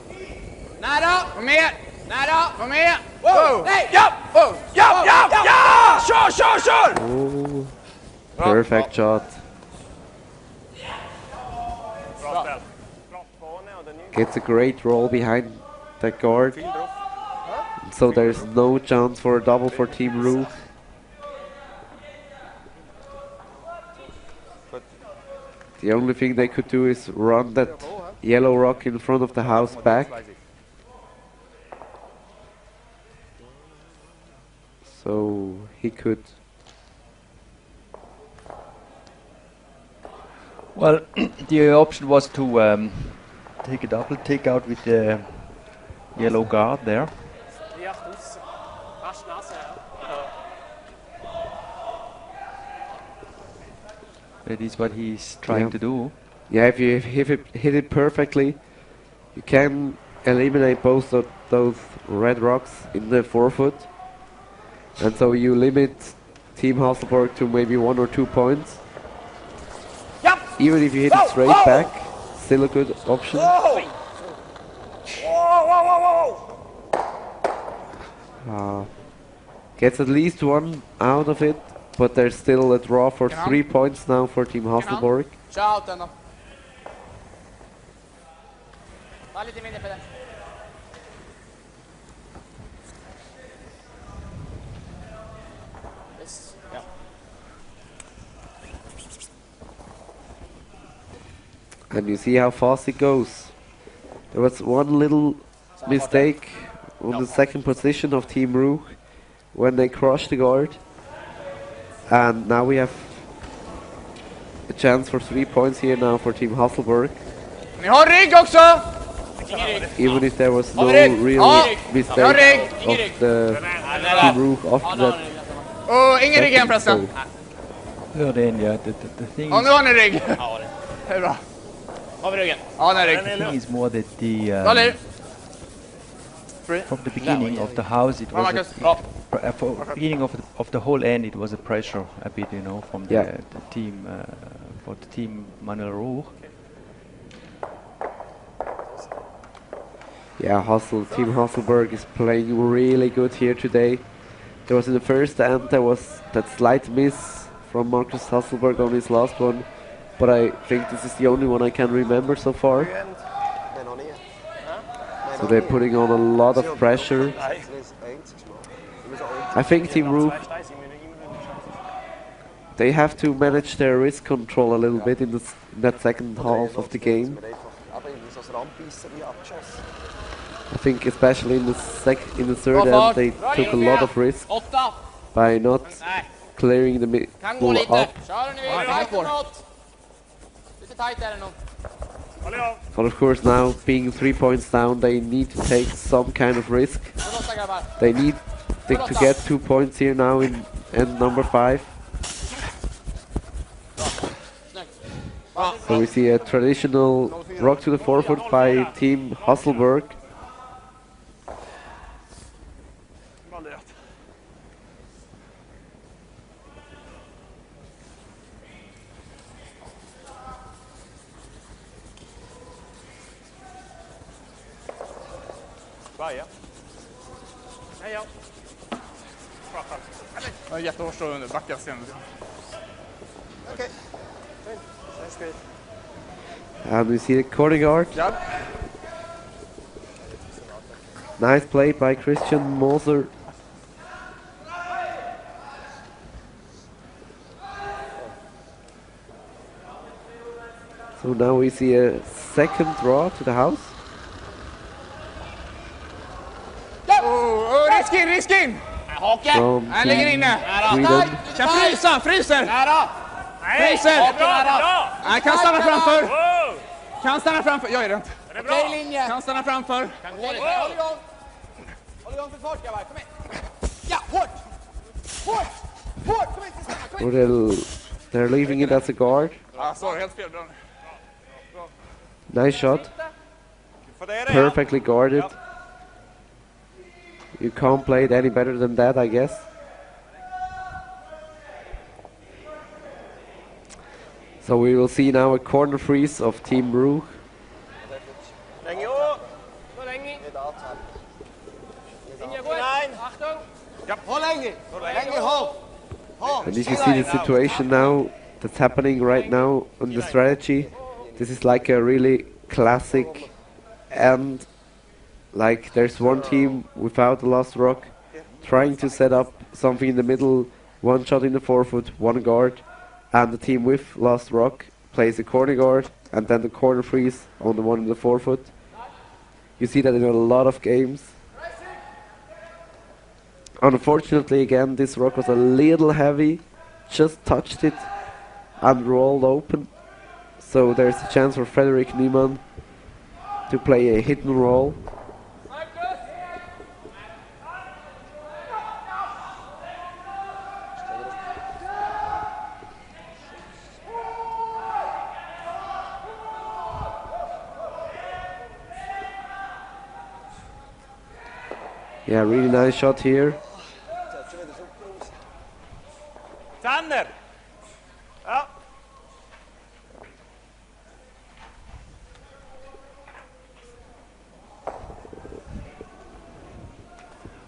Nära! Kom med! Nära! Kom med! Wow! Nej! Ja! Wow! Ja! Ja! Ja! Kör! Oh, perfect shot. Bra spel. Bra spane och den Gets a great roll behind that guard. So there's no chance for a double for Team Ruch. The only thing they could do is run that yellow rock in front of the house back. So he could. Well, the option was to take a double takeout with the yellow guard there. Fast nass, That is what he's trying Yeah. to do. Yeah, if you hit it perfectly, you can eliminate both of those red rocks in the forefoot. And so you limit Team Hasselborg to maybe 1 or 2 points. Yep. Even if you hit it straight back, still a good option. Whoa! Gets at least 1 out of it, but there's still a draw for 3 points now for Team Hasselborg. Kör out den då. Ta lite mindre för den. Yes. Ja. And you see how fast it goes. There was one little mistake on the second position of Team Ruch when they crushed the guard. And now we have a chance for 3 points here now for Team Hasselborg. Ni har rygg också! Even if there was no Ingen real Ja, mistake rygg. of the Team Ruch after that. Och ingen rygg igen second förresten. save. Yeah, then, yeah, the thing Ja, nu is, har ni rygg. Det är bra. Har vi ryggen? Ja, ni har rygg. the thing is more that the Dale. from the beginning of the house it Bra was Marcus. Bra. for beginning of the whole end it was a pressure a bit, you know, from the, Yeah. the team for the team Manuel Ruch. Yeah, Team Hasselborg is playing really good here today. There was in the first end, there was that slight miss from Marcus Hasselborg on his last one, but I think this is the only one I can remember so far. So they're putting on a lot of pressure. I think Team Ruch, they have to manage their risk control a little bit in that second half of the game. I think especially in the third end they took a lot of risk 8. by not Nej, clearing the kan gå middle lite. up. Kör ni vill. Tajt eller något. Lite tajt är det nog. Håll igång. But of course now, being 3 points down, they need to take some kind of risk. Förlåt grabbar. They need to get 2 points here now in end number 5. So we see a traditional rock to the forefoot by team Hasselborg. Vaja. Hej ja. Det är jättehårt att stå under backen sen. Okej. Sounds good. And we see the corner guard. Ja. Nice play by Christian Moser. So now we see a second draw to the house. Risk in! Hake! From Han ligger inne! Sweden. Kan frysa! Fryser! Nära! Nej! Fryser! Bra! Han kan stanna framför! Wow! Kan stanna framför! Jag är rädd. Är det bra? Linje! Kan stanna framför! Kan gå lite. Håll igång! Håll igång för fart grabbar, kom igen! Ja, hårt! Hårt! Hårt! Kom igen, stanna! So they're leaving it as a guard. Ja, sorry, helt fel. Nice shot. För det är det. Perfectly guarded. You can't play it any better than that, I guess. So we will see now a corner freeze of Team Ruch. Länge upp. Så länge. Nein. Achtung! Ja. Håll länge! Länge, håll! And if you see the situation now that's happening right now on the strategy, this is like a really classic end. Like there's one team without the last rock trying to set up something in the middle, one shot in the forefoot, one guard, and the team with last rock plays a corner guard and then the corner freeze on the one in the forefoot. You see that in a lot of games. Unfortunately again this rock was a little heavy, just touched it and rolled open. So there's a chance for Frederick Niemann to play a hit and roll. Yeah, really nice shot here. Tanner. Ja.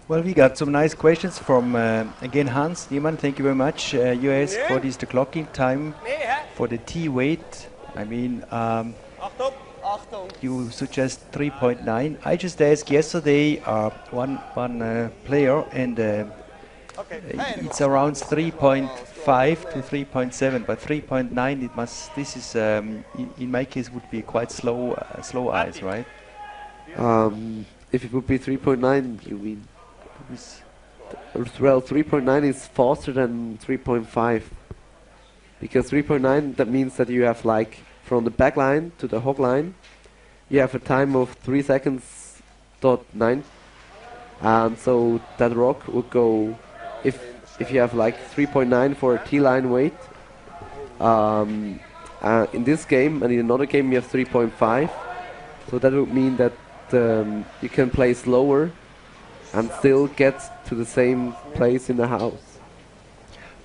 Well, we got some nice questions from, again, Hans Niemann. Thank you very much. You asked for this the clocking time for the T weight. I mean, Achtung. Achtung. you suggest 3.9. I just asked yesterday one player, and Okay. it's around 3.5 to 3.7, but 3.9 it must. This is in my case would be quite slow eyes, right? If it would be 3.9, you mean? Well, 3.9 is faster than 3.5. Because 3.9, that means that you have like from the back line to the hog line, you have a time of 3 seconds .9. And so that rock would go, if you have like 3.9 for a T-line weight, in this game and in another game you have 3.5. So that would mean that you can play slower and still get to the same place in the house.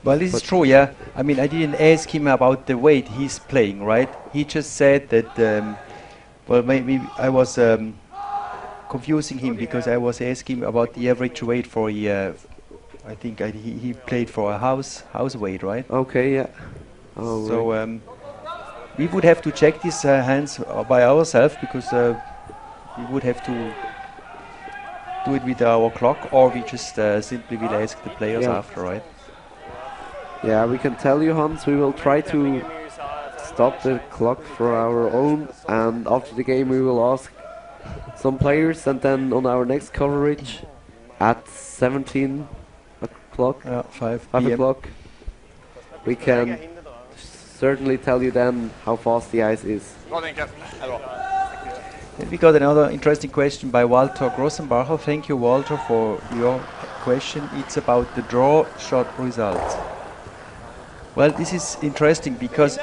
Well, this is true, yeah. I mean, I didn't ask him about the weight he's playing, right? He just said that, well, maybe I was confusing him because I was asking about the average weight for I think he played for a house weight, right? Okay, yeah. Oh, So right. we would have to check these hands by ourselves because we would have to do it with our clock, or we just simply will ask the players Yeah. after, right? Yeah, we can tell you, Hans, we will try to stop the clock for our own, and after the game we will ask some players, and then on our next coverage at 17 o'clock, 5 5 p.m. o'clock, we can certainly tell you then how fast the ice is. Bra Dinkel. And we got another interesting question by Walter Grossenbacher. Thank you, Walter, for your question. It's about the draw shot results. Well, this is interesting because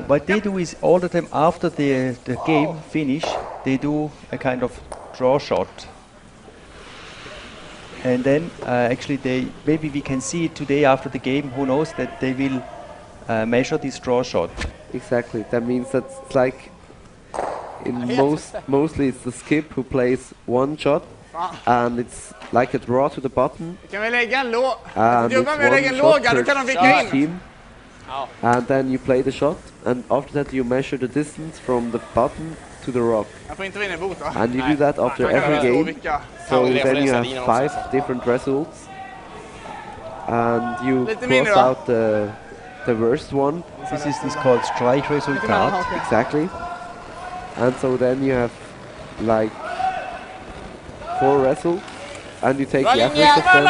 what they do is all the time after the game finish, they do a kind of draw shot. And then actually maybe we can see it today after the game, who knows, that they will measure this draw shot. Exactly. That means that it's like mostly it's the skip who plays one shot, and it's like a draw to the button. Kan vi lägga en låg? And Jobba it's med att lägga en one shot låga, då kan de vicka per in. team. And then you play the shot, and after that you measure the distance from the button to the rock. Jag får inte vinna bot va? And you do that after every game. So then you have 5 different results, and you cross out the worst one. This is called strike resultat. Exactly. And so then you have like 4 results, and you take the average of them,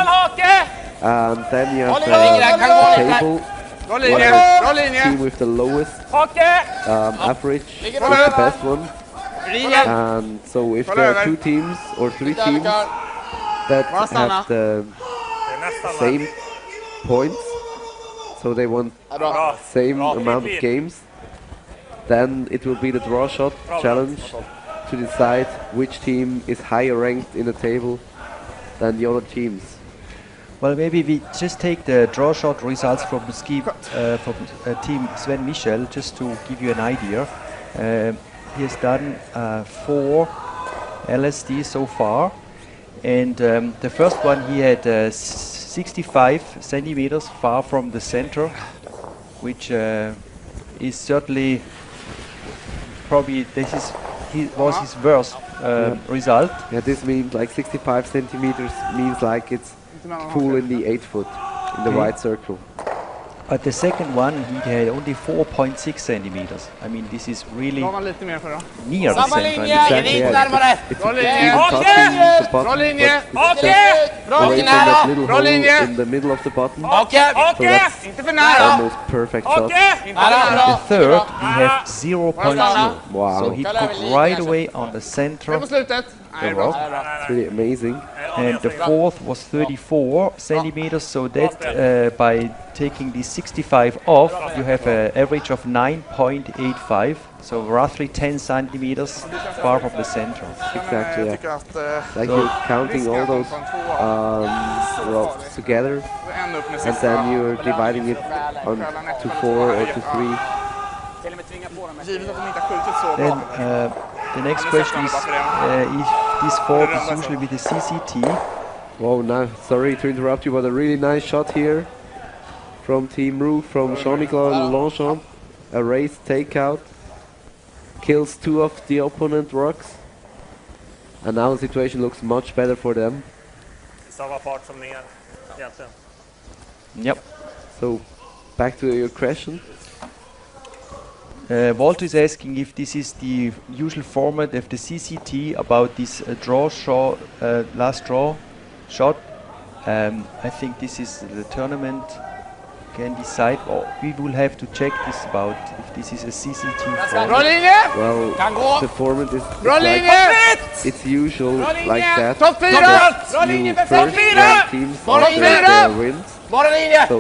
and then you have a table where team with the lowest average is the best one. And so if there are 2 teams or 3 teams that have the same points, so they want same amount of games, then it will be the draw shot challenge to decide which team is higher ranked in the table than the other teams. Well, maybe we just take the draw shot results from the ski from team Sven Michel, just to give you an idea. He has done 4 LSD so far, and the first one he had 65 centimeters far from the center, which is certainly probably was his worst result. Yeah, this means like 65 centimeters means like it's full in the 8 foot in the white circle. But the second one, he had only 4.6 centimeters. I mean, this is really near the center. Exactly, yeah. It's even touching the button, but it's just away from that little hole in the middle of the button. So that's almost perfect shot. The third, he had 0.0. Wow. So he put right away on the center of the rock. It's really amazing. And the fourth was 34 centimeters, so that by taking the 65 off, you have an average of 9.85, so roughly 10 centimeters far from the center. Exactly, yeah. Like you're counting all those rocks together, and then you're dividing it on to 4 or to 3. Then the next question is if this fault is usually with the CCT. Oh, no, sorry to interrupt you, but a really nice shot here from Team Ruch, from Jean-Nicolas Longchamp. A race takeout, kills 2 of the opponent rocks, and now the situation looks much better for them. Yep. So, back to your question. Walter is asking if this is the usual format of the CCT about this draw shot, last draw shot. I think this is the tournament can decide, or we will have to check this about if this is a CCT format. Well, the format is like, it's usual like that. You first rank teams after the wins. So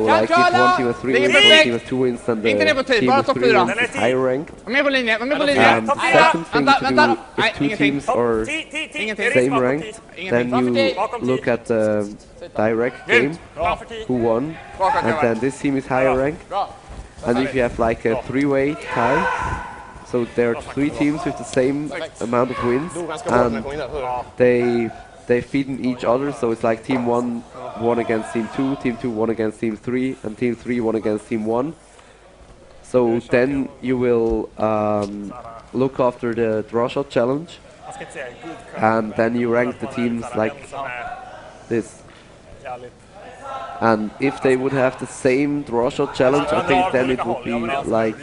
like if one team has 3 wins, one team has 2 wins, then the team with 3 wins is higher ranked. And the second thing to do, if 2 teams are same ranked, then you look at the direct game, who won, and then this team is higher ranked. And if you have like a 3-way tie, so there are 3 teams with the same amount of wins, and they feed in each other, so it's like team 1 won against team 2, team 2 won against team 3, and team 3 won against team 1. So then you will look after the draw shot challenge, and then you rank the teams like this. And if they would have the same draw shot challenge, I think then it would be like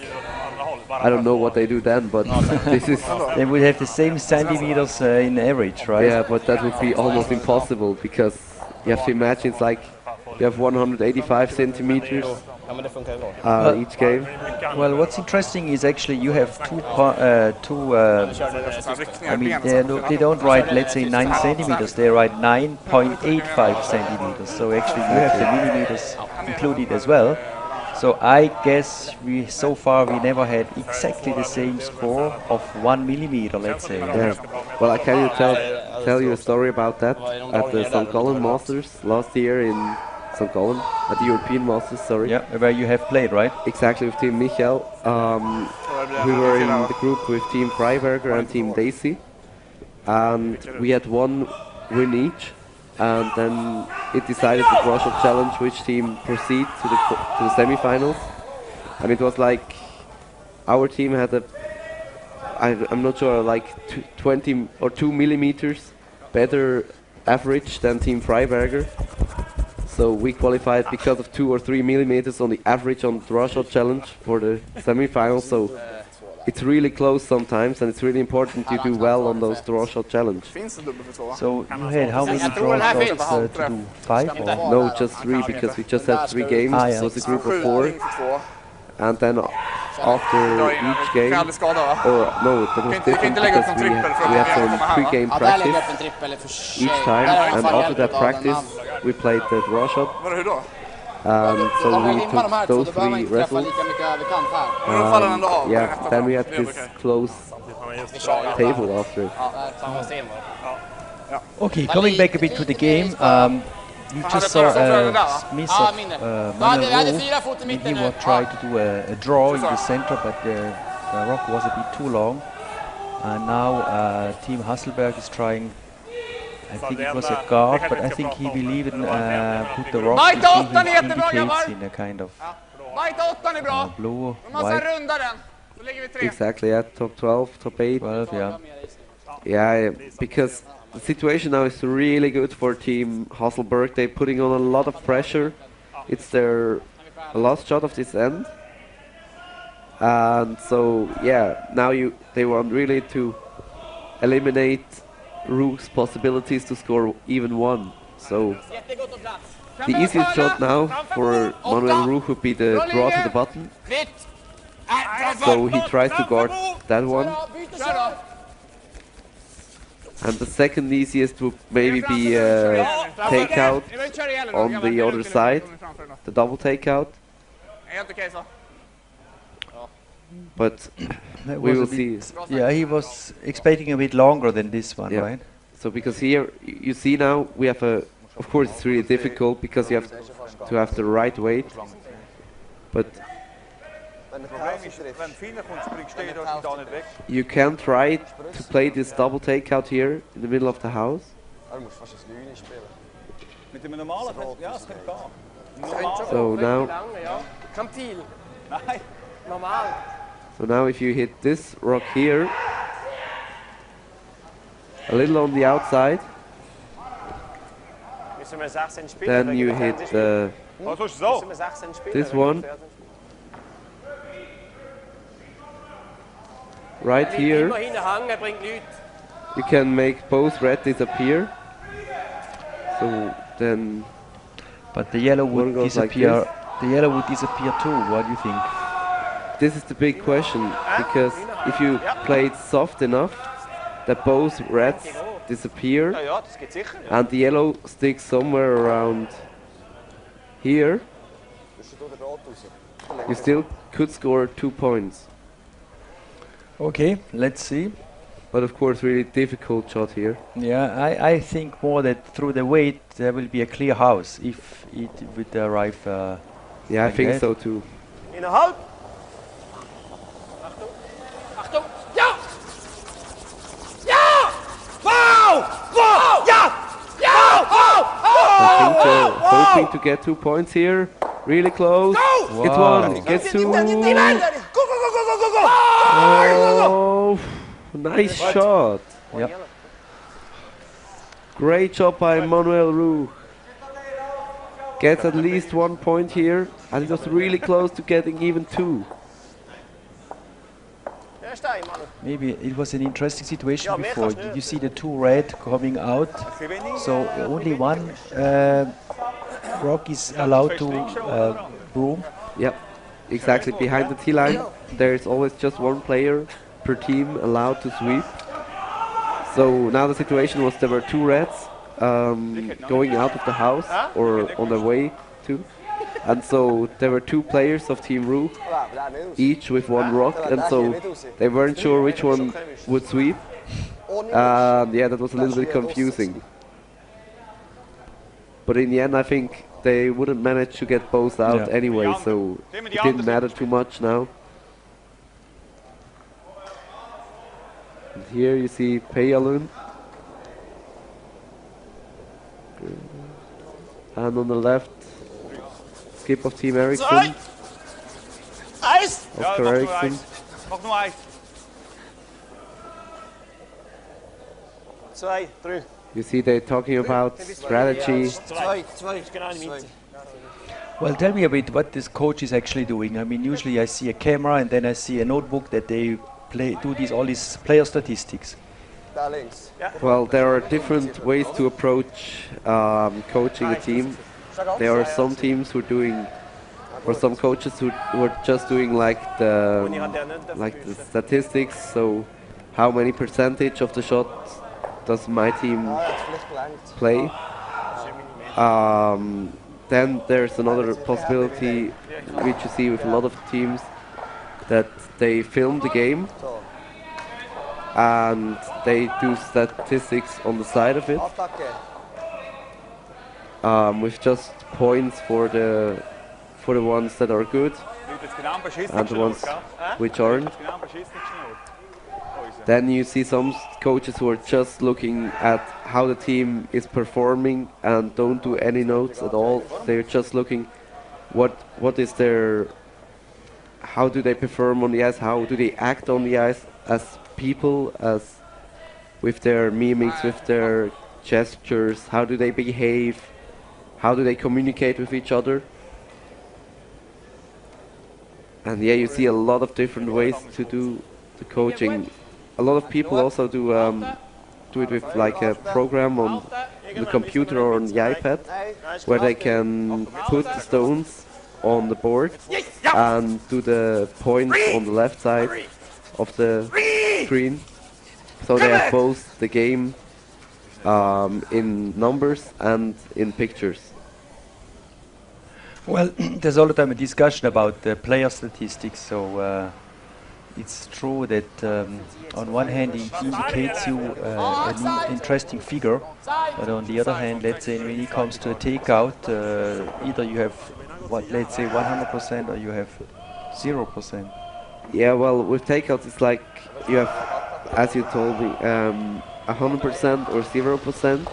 I don't know what they do then, but this is They would have the same centimeters in average, right? yeah, but that would be almost impossible because you have to imagine it's like you have 185 centimeters each game. Well, what's interesting is actually you have I mean, they don't write, let's say, 9 centimeters, they write 9.85 centimeters. So actually you have the millimeters included as well. So I guess so far we never had exactly the same score of 1 millimeter, let's say. Yeah. Well, I can tell you a story about that at the St. Gallen Masters last year in St. Gallen, at the European Masters, sorry. Yeah, where you have played, right? Exactly, with Team Michael. We were in the group with Team Freiberger and Team Daisy, and we had one win each, and then it decided the draw shot challenge which team proceed to the semi-finals, and it was like our team had I'm not sure, like 20 or 2 millimeters better average than Team Freiberger. So we qualified because of 2 or 3 millimeters on the average on the draw shot challenge for the semi-finals. So it's really close sometimes, and it's really important you do well on those draw shot challenge. So you had how many draw shots to do? 5? Or? No, just 3, because we just had 3 games. It was a group of 4, and then after each game, or no, that was different because we had some pre-game practice each time, and after that practice we played the draw shot. So we took those 3 results. Yeah, then we had this close table after. Okay, coming back a bit to the game. You just saw a miss of Manuel Ruch. He was trying to do a draw in the center, but the rock was a bit too long. And now Team Hasselborg is trying, I think it was a guard, but I think he will even put the rock if he indicates in a kind of blue, white. Exactly, yeah, top 12, top 8. 12, yeah. Yeah, because the situation now is really good for Team Hasselborg. They're putting on a lot of pressure. It's their last shot of this end. And so, yeah, now they want really to eliminate Ruch's possibilities to score even 1. So the easiest shot now for Manuel Ruch would be the draw to the button. So he tries to guard that one. And the second easiest would maybe be a takeout on the other side, the double takeout. But we will see. Yeah, he was expecting a bit longer than this one, right? So because here, you see now, we have of course it's really difficult because you have to have the right weight. But you can try to play this double takeout here in the middle of the house. So now if you hit this rock here, a little on the outside, then you hit this one. Right here, you can make both red disappear. So then, but the yellow would disappear. Like the yellow would disappear too. What do you think? This is the big question, because if you play it soft enough that both reds disappear and the yellow sticks somewhere around here, you still could score 2 points. Okay, let's see. But of course, really difficult shot here. Yeah, I think more that through the weight there will be a clear house if it would arrive. Yeah, I think so too. In a half. Achtung! Ja! Ja! Wow! Wow! Ja! Ja! I think they're hoping to get 2 points here. Really close. Go! Get one. Get 2. Go! Oh, nice shot. Yeah. Great job by Manuel Ruch. Gets at least 1 point here, and it was really close to getting even 2. maybe it was an interesting situation before. Did you see the two red coming out? So only one rock is allowed to broom. Yep, exactly. Behind the T-line, there's always just one player per team allowed to sweep. So now the situation was there were two reds going out of the house or on their way to. And so there were two players of Team Ruch, each with one rock, and so they weren't sure which one would sweep. And yeah, that was a little bit confusing. But in the end, I think they wouldn't manage to get both out anyway, so it didn't matter too much now. And here you see Peyalun. And on the left, skip of Team Ericsson. Oscar Ericsson. Nog nur eins. 2, 3. You see they're talking about strategy. 2, genau in die Mitte. Well, tell me a bit what this coach is actually doing. I mean, usually I see a camera and then I see a notebook that they all these player statistics. Da links. Well, there are different ways to approach coaching a team. There are some teams who are doing, or some coaches who are just doing like the statistics. So, how many percentage of the shots does my team play? Then there's another possibility, which you see with a lot of teams, that they film the game and they do statistics on the side of it, with just points for the ones that are good and the ones which aren't. Then you see some coaches who are just looking at how the team is performing and don't do any notes at all. They're just looking what is their, how do they perform on the ice, how do they act on the ice as people, as with their mimics, with their gestures, how do they behave, how do they communicate with each other. And yeah, you see a lot of different ways to do the coaching. A lot of people also do it with like a program on the computer or on the iPad, where they can put the stones on the board and do the points on the left side of the screen. So they have both the game in numbers and in pictures. Well, there's all the time a discussion about the player statistics, so it's true that on one hand it indicates you an interesting figure, but on the other hand, let's say when it comes to a takeout, either you have, let's say 100% or you have 0%. Yeah, well, with takeouts it's like you have, as you told me, 100% or 0%.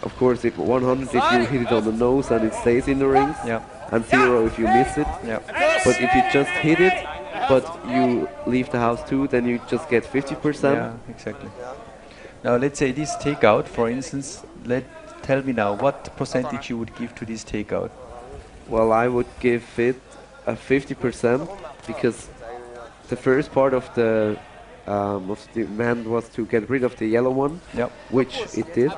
Of course, if 100 if you hit it on the nose and it stays in the rings, and 0 if you miss it. But if you just hit it, but you leave the house too, then you just get 50%. Yeah, exactly. Now let's say this takeout, for instance, tell me now what percentage you would give to this takeout. Well, I would give it a 50%, because the first part of the demand was to get rid of the yellow one, which it did.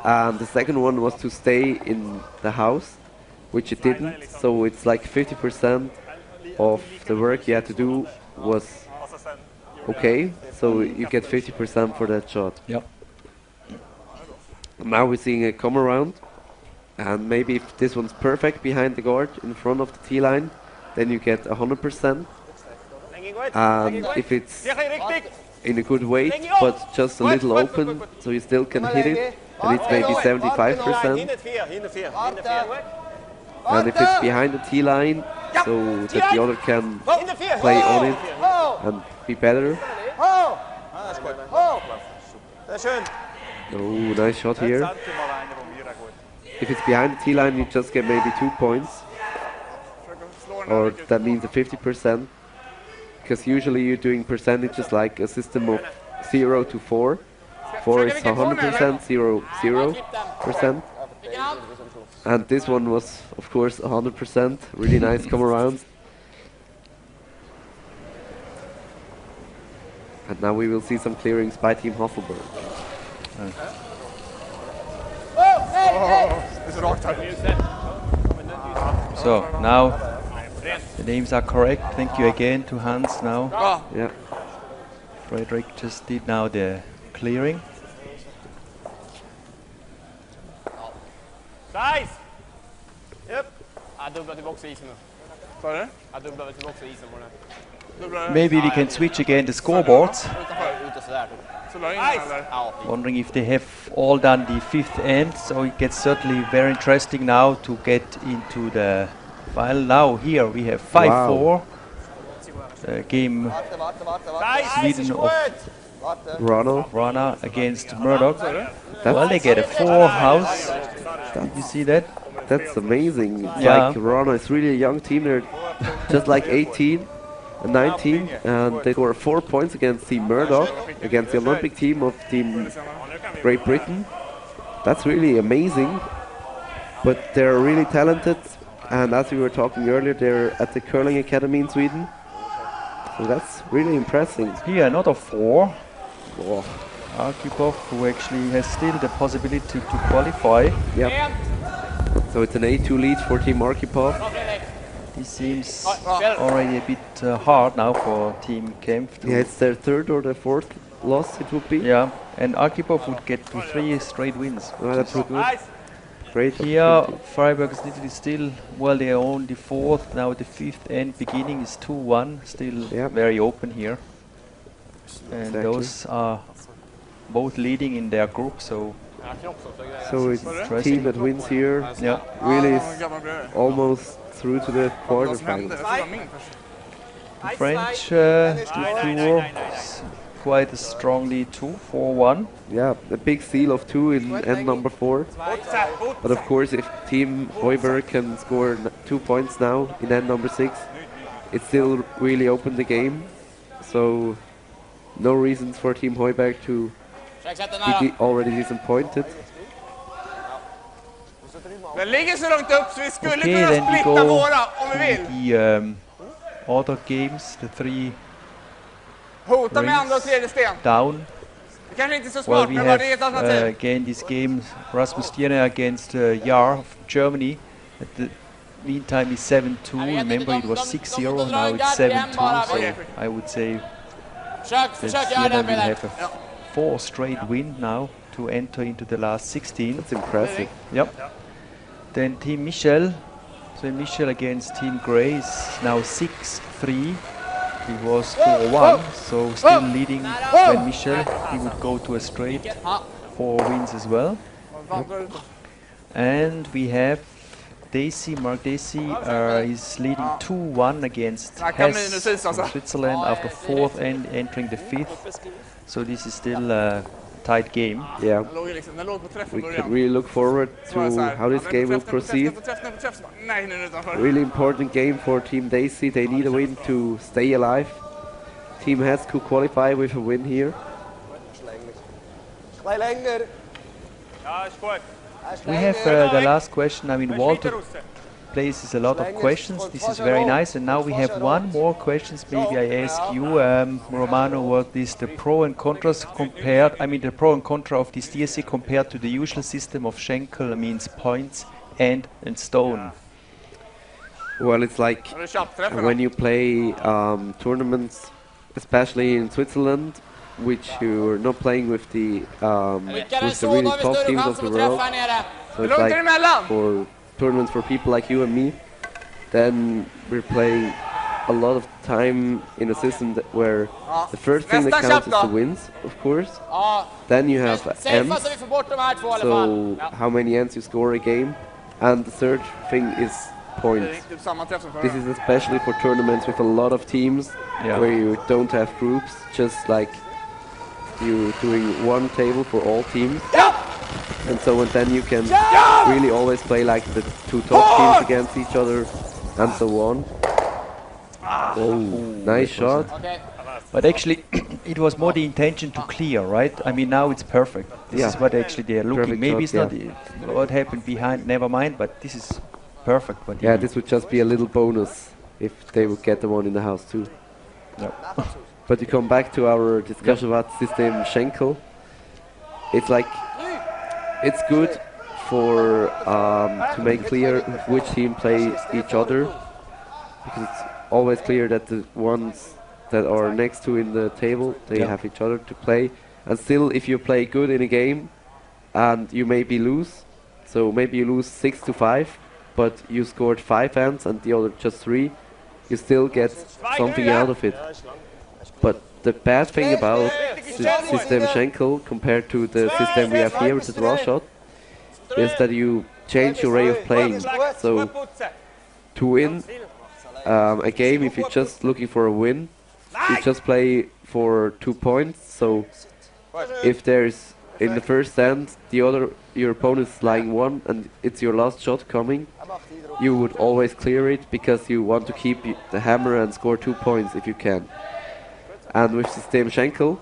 And the second one was to stay in the house, which it didn't. So it's like 50% of the work you had to do was okay. So you get 50% for that shot. Now we're seeing a come around, and maybe if this one's perfect behind the guard in front of the T-line, then you get 100%. And if it's in a good weight, but just a little open, so you still can hit it, and it's maybe 75%. And if it's behind the T-line, so that the other can play on it and be better. Oh, nice shot here. If it's behind the T-line, you just get maybe 2 points, or that means a 50%. Because usually you're doing percentages like a system of 0 to 4. 4 is 100%, 0, 0%. And this one was, of course, 100%. Really nice come around. And now we will see some clearings by Team Hasselborg. So now the names are correct. Thank you again to Hans now. Yeah. Fredrik just did now the clearing. Size! Japp. Jag dubblar tillbaka isen nu. Sa du? Jag dubblar tillbaka isen på den. Maybe we can switch again the scoreboards. Ute sådär typ. Så la in den eller? Ja. Wondering if they have all done the fifth end, so it gets certainly very interesting now to get into the final. Now here we have 5-4. Game Sweden of Rana against Murdoch. Well, they get a 4 house. Did you see that? That's amazing. It's Yeah. like Rana is really a young team. They're just like 18 and 19, and they score 4 points against Team Murdoch, against the Olympic team of Team Great Britain. That's really amazing. But they're really talented, and as we were talking earlier, they're at the curling academy in Sweden. So that's really impressive. Here another 4. Oh, Arkipov, who actually has still the possibility to qualify. yep. So it's an 8-2 lead for Team Arkipov. This seems already a bit hard now for Team Kempf. Yeah, it's their 3rd or their 4th loss, it would be. Yeah, and Arkipov would get to 3 straight wins. Oh, that's so good. Great. Here, opportunity. Freiburg is literally still, well, they own the 4th, now the 5th end beginning is 2-1, still Yep. very open here. And Exactly. those are both leading in their group, so So it's a team that wins here. yeah. Really is Gammal bredvid. almost through to the Vad som quarterfinals. hände? Jag tror det var min först. The French duo is quite a strong lead too, 4-1. Yeah, a big seal of 2 in end number 4. But of course, if Team Heuberg can score 2 points now in end number 6, it still really opened the game. So no reasons for Team Heuberg to be already disappointed. Den ligger så långt upp så vi skulle Okay, kunna then we splitta go våra om vi vill. the other games, the 3 Hota med andra och rings tredje sten. down. Det kanske inte är så Well, smart, we men bara det är have ett alternativ. again this game, Rasmus Stierner against Jar of Germany. At the meantime is 7-2. Remember it was 6-0, now it's 7-2. So I would say that Stierner will have a 4 straight win now to enter into the last 16. That's impressive. Yep. Then Team Michel. So Michel against Team Gray is now 6-3. He was 4-1, so still leading when Michel. He would go to a straight 4 wins as well. And we have Daisy, Mark Daisy is leading 2-1 against Hess from Switzerland after 4th and entering the 5th. So this is still a tight game. Yeah, Den låg ju liksom, den låg på träff från we could början. really look forward Så var det to så här, how this ja, game will den på träff, proceed. den på träff, den på träff, så bara, nej, nu är den utanför. Really important game for Team Daisy. They need a win to stay alive. Team Hess could qualify with a win here. Ja, skål. We have the last question. I mean, Walter places a lot of questions. This is very nice. And now we have one more questions. Maybe I ask you, Romano, what is the pro and contras compared? I mean, the pro and contra of this DSC compared to the usual system of Schenkel, means points, and stone. Well, it's like Ja, det är köpträffen. when you play tournaments, especially in Switzerland, which you're not playing with the really top teams of the world. So it's Lugnt like emellan! for tournaments for people like you and me, then we're playing a lot of time in a system where the first thing that counts is the wins, of course. Ja, Then you have safea ends, så vi får bort de här två i alla fall. so how many ends you score a game, and the third thing is Det points. är typ samma träff som förra. This is especially for tournaments with a lot of teams, Yeah. where you don't have groups, just like you're doing one table for all teams. And so and then you can really always play like the 2 top teams against each other, and so on. Oh, nice shot. Okej. But actually, it was more the intention to clear, right? I mean, now it's perfect. This Yeah. is what actually they're looking. Perfect Maybe shot, it's not what happened behind, never mind, but this is perfect. But Yeah, this would just be a little bonus if they would get the one in the house too. But you come back to our discussion about system Schenkel. It's like it's good for to make clear which team play each other, because it's always clear that the ones that are next to in the table, they have each other to play. And still, if you play good in a game and you maybe lose, so maybe you lose 6-5, but you scored 5 hands and the other just 3, you still get something out of it. But the bad thing about system Schenkel compared to the system we have here with the draw shot is that you change your way of playing. So to win a game, if you're just looking for a win, you just play for 2 points. So if there's in the first hand your opponent is lying 1 and it's your last shot coming, you would always clear it because you want to keep the hammer and score 2 points if you can. And with system Schenkel,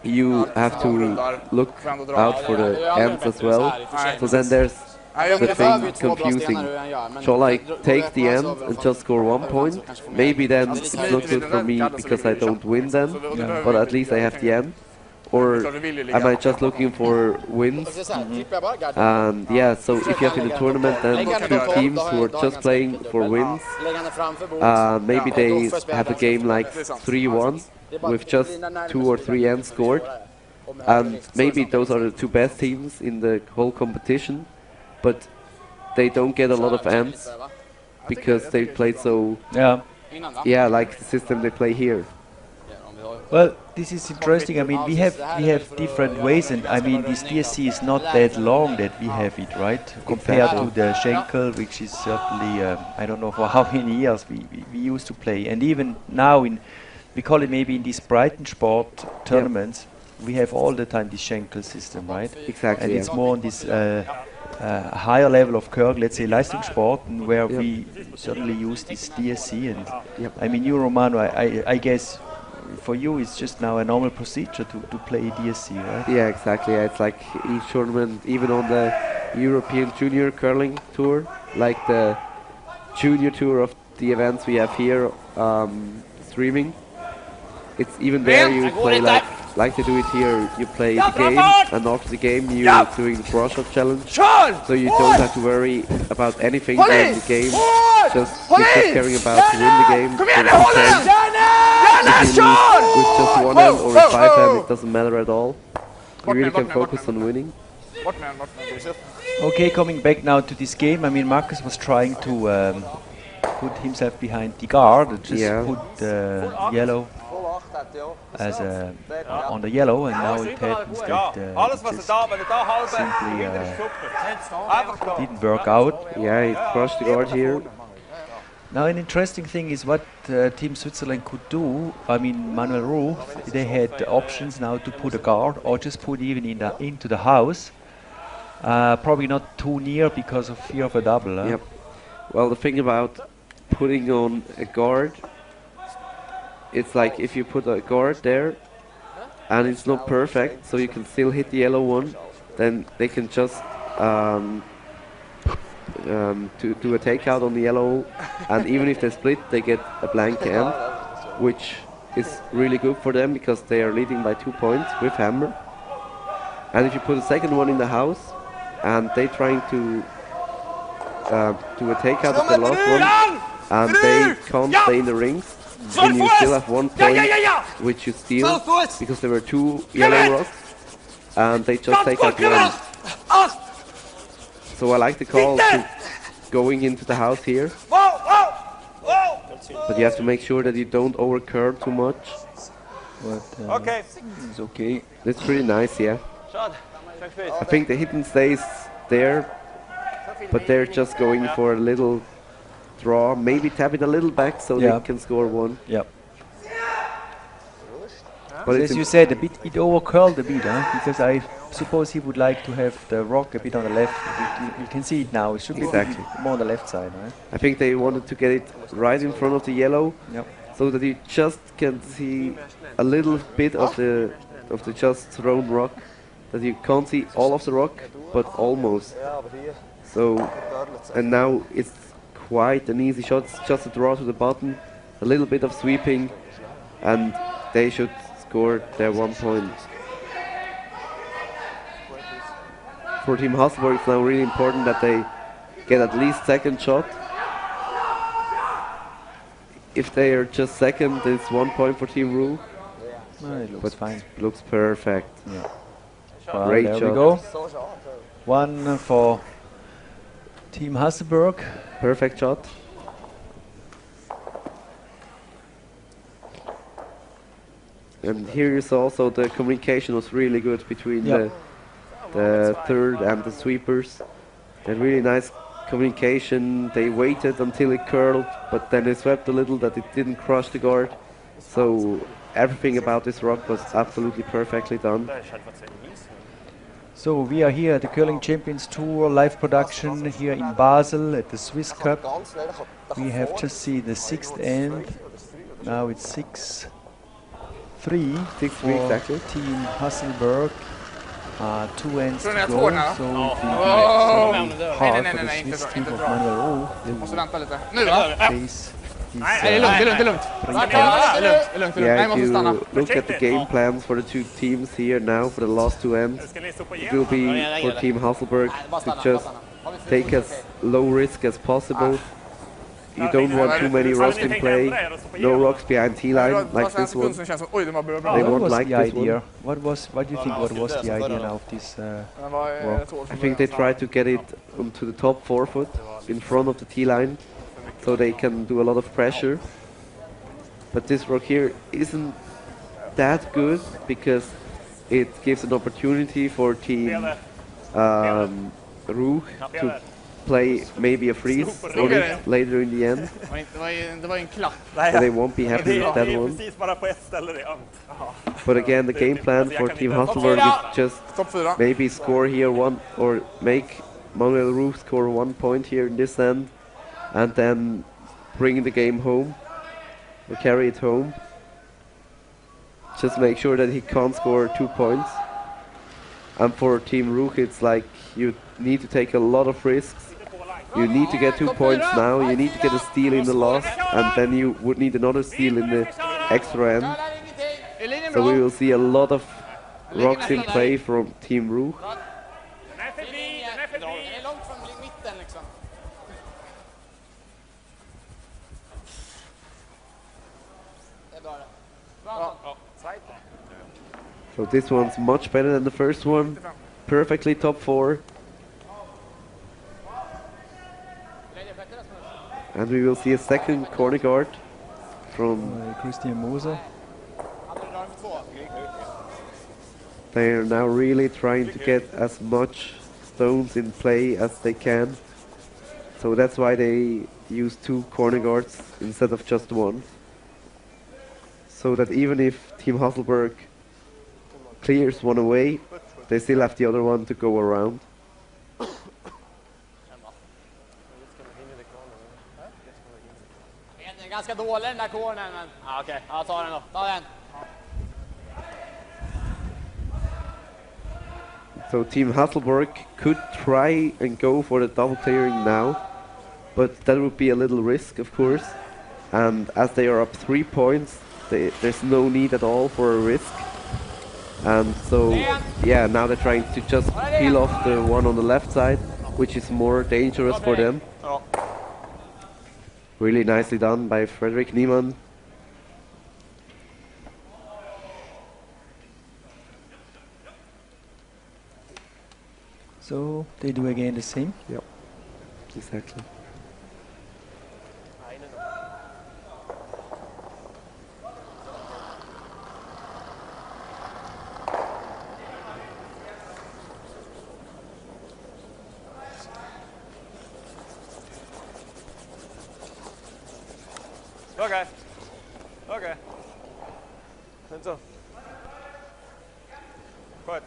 you have to look out for the ends as well. So then there's the thing confusing. Shall I take the end and just score 1 point? Maybe then it's not good for me because I don't win then, but at least I have the end. Or am I just looking for wins? And yeah, so if you have in the tournament then 2 teams who are just playing for wins, maybe they have a game like 3-1 with just 2 or 3 ends scored, and maybe those are the 2 best teams in the whole competition, but they don't get a lot of ends because they played so like the system they play here. Well, this is interesting. I mean, we have different ways, and I mean, this DSC is not that long that we have it, right? Compared to the Schenkel, which is certainly I don't know for how many years we used to play, and even now we call it maybe in these Breitensport tournaments, we have all the time this Schenkel system, right? Exactly. And it's more on this higher level of Kirk, let's say Leistungssport, where we certainly use this DSC. And I mean, you, Romano, I guess for you it's just now a normal procedure to play DSC, right? Yeah, exactly. It's like each tournament, even on the European Junior Curling Tour, like the junior tour of the events we have here streaming. It's even there you play like they do it here. You play the game, and after the game you're doing the draw shot challenge. So you don't have to worry about anything during the game. You're just caring about to win the game. So if you lose with just 1 hand or with 5 hand, it doesn't matter at all. You really can focus on winning. Okay, coming back now to this game. I mean, Marcus was trying to put himself behind the guard and just put the yellow as on the yellow, and now it happens that it just simply didn't work out. Yeah, he crushed the guard here. Now an interesting thing is what Team Switzerland could do. I mean, Manuel Ruch, they had the options now to put a guard or just put even into the house. Probably not too near because of fear of a double. Yep. Well, the thing about putting on a guard, it's like if you put a guard there and it's not perfect, so you can still hit the yellow one, then they can just do a takeout on the yellow, and even if they split, they get a blank end, which is really good for them because they are leading by 2 points with hammer. And if you put a second one in the house and they trying to do a takeout of the last one and they can't stay in the rings, then you still have 1 point which you steal because there were 2 yellow rocks and they just take out 1. So I like the call to going into the house here, but you have to make sure that you don't overcurve too much. But it's okay. It's pretty nice, yeah. I think the hidden stays there, but they're just going for a little draw, maybe tap it a little back so they can score 1. Yep. But as you said, it overcurled a bit, because I suppose he would like to have the rock a bit on the left. You can see it now. It should be more on the left side, right? I think they wanted to get it right in front of the yellow, so that you just can see a little bit of the just thrown rock, that you can't see all of the rock, but almost. So, and now it's quite an easy shot. It's just a draw to the bottom, a little bit of sweeping, and they should score their 1 point. For Team Hasselborg, it's now really important that they get at least second shot. If they are just second, it's 1 point for Team Ruch. No, it looks fine. Looks perfect. Yeah. Well, Great there shot. we go. 1 for Team Hasselborg. Perfect shot. And here is also the communication was really good between the third and the sweepers. They had really nice communication. They waited until it curled, but then they swept a little that it didn't crush the guard. So everything about this rock was absolutely perfectly done. So we are here at the Curling Champions Tour live production here in Basel at the Swisscup. We have just seen the 6th end. Now it's 6-3 for exactly. Team Hasselborg. 2 ends to Tror ni att go, tvåorna då? so it will Oh. be Nej, hard nej, for the nej, inte Swiss så, inte team of så. Manuel Ruch. They Måste will vänta lite. Nu va? face his, Nej, det är lugnt, det är lugnt, det är lugnt. Det är lugnt, det är lugnt. Nej, Yeah, jag if måste you stanna. look at the game plans for the two teams here now for the last 2 ends, it will be for Team Hasselborg to just take as low risk as possible. You don't want too many rocks in play, no rocks behind T-line like this one. Som känns som, oj, det var bra. They what won't was like the this one. idea? What do you think? What was the idea now of this? Den var rock? ett år I från think they början. try to get it onto the top forefoot in front of the T-line so they can do a lot of pressure. But this rock here isn't that good because it gives an opportunity for Team Ruch to play maybe a freeze on it later in the end. Det var en klapp. So they won't be happy with that one. Precis bara på ett ställe det är ömt. But again, the game plan for Team Hasselborg is just Topp 4. maybe score here one or make Manuel Ruch score 1 point here in this end and then bring the game home or carry it home. Just make sure that he can't score 2 points. And for Team Ruch, it's like you need to take a lot of risks. You need to get 2 points now, you need to get a steal in the last, and then you would need another steal in the extra end. So we will see a lot of rocks in play from Team Ruch. Den är förbi, den är förbi. Den är långt från mitten liksom. Det är bra det. Bra. So this one's much better than the first one. Perfectly top 4. And we will see a second corner guard from Christian Moser. they are now really trying to get as much stones in play as they can. So that's why they use 2 corner guards instead of just 1. So that even if Team Hasselborg clears 1 away, they still have the other one to go around. Den är ganska dålig den där cornern, men okej, ja, ta den då. Ta den. So Team Hasselborg could try and go for the double clearing now, but that would be a little risk, of course. And as they are up 3 points, there's no need at all for a risk. And so, yeah, now they're trying to just peel off the one on the left side, which is more dangerous for them. Really nicely done by Frederick Niemann. So they do again the same. Yep, exactly. Okay. Okay. Hands up. Good.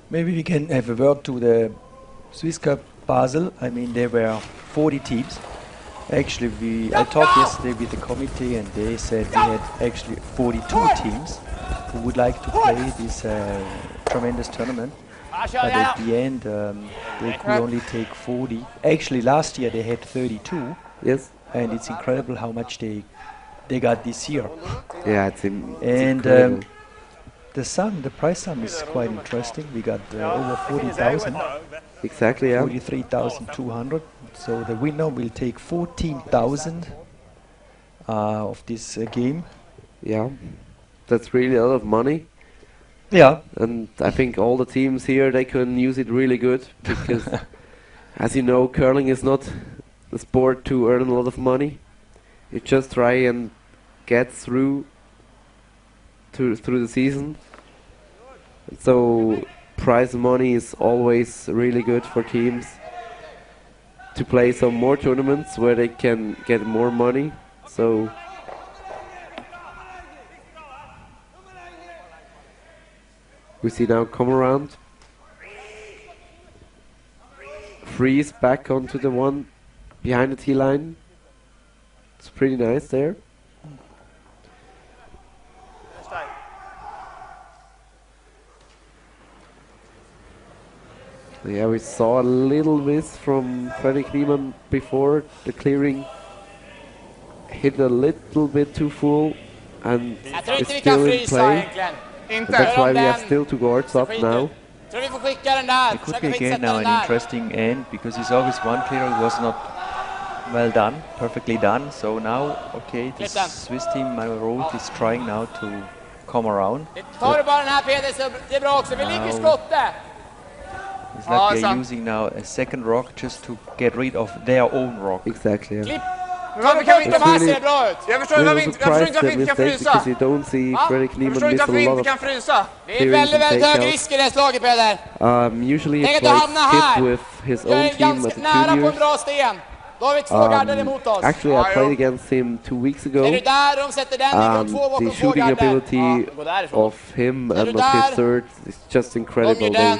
Maybe we can have a word to the Swisscup Basel. I mean, there were 40 teams. Actually, I talked yesterday with the committee, and they said we had actually 42 teams who would like to play this tremendous tournament. but at the end they could only take 40. Actually, last year they had 32. Yes. And it's incredible how much they got this year. Yeah, it's and incredible. The prize sum is quite interesting. We got over 40,000. Exactly, yeah. 43,200. So the winner will take 14,000 of this game. Yeah, that's really a lot of money. Yeah. And I think all the teams here, they can use it really good because, as you know, curling is not the sport to earn a lot of money. You just try and get through the season. So prize money is always really good for teams to play some more tournaments where they can get more money. So we see now come around. Freeze back onto the one behind the T line. It's pretty nice there. Yeah, we saw a little miss from Fredrik Riemann before. The clearing hit a little bit too full and is still in play. And that's why we have still 2 guards up now. It could be again now an interesting end because his August 1 clearing was not well done, perfectly done. So now, okay, the Swiss team, my Ruch, is trying now to come around. It's like they're using now a second rock just to get rid of their own rock. Exactly, yeah. Varför kan vi inte, de här ser bra ut. Jag förstår inte varför vi inte kan frysa. Because you don't see Fredrik Niemann miss a lot of frysa. Det är väldigt hög risk i det slaget, Peder. Usually he plays skip with his own team at the nära på en bra sten. Då har vi 2 garder emot oss. Actually, I played against him 2 weeks ago. Är du där? De sätter den, ligger 2 bakom 2 shooting ability of him and of his third is just incredible. They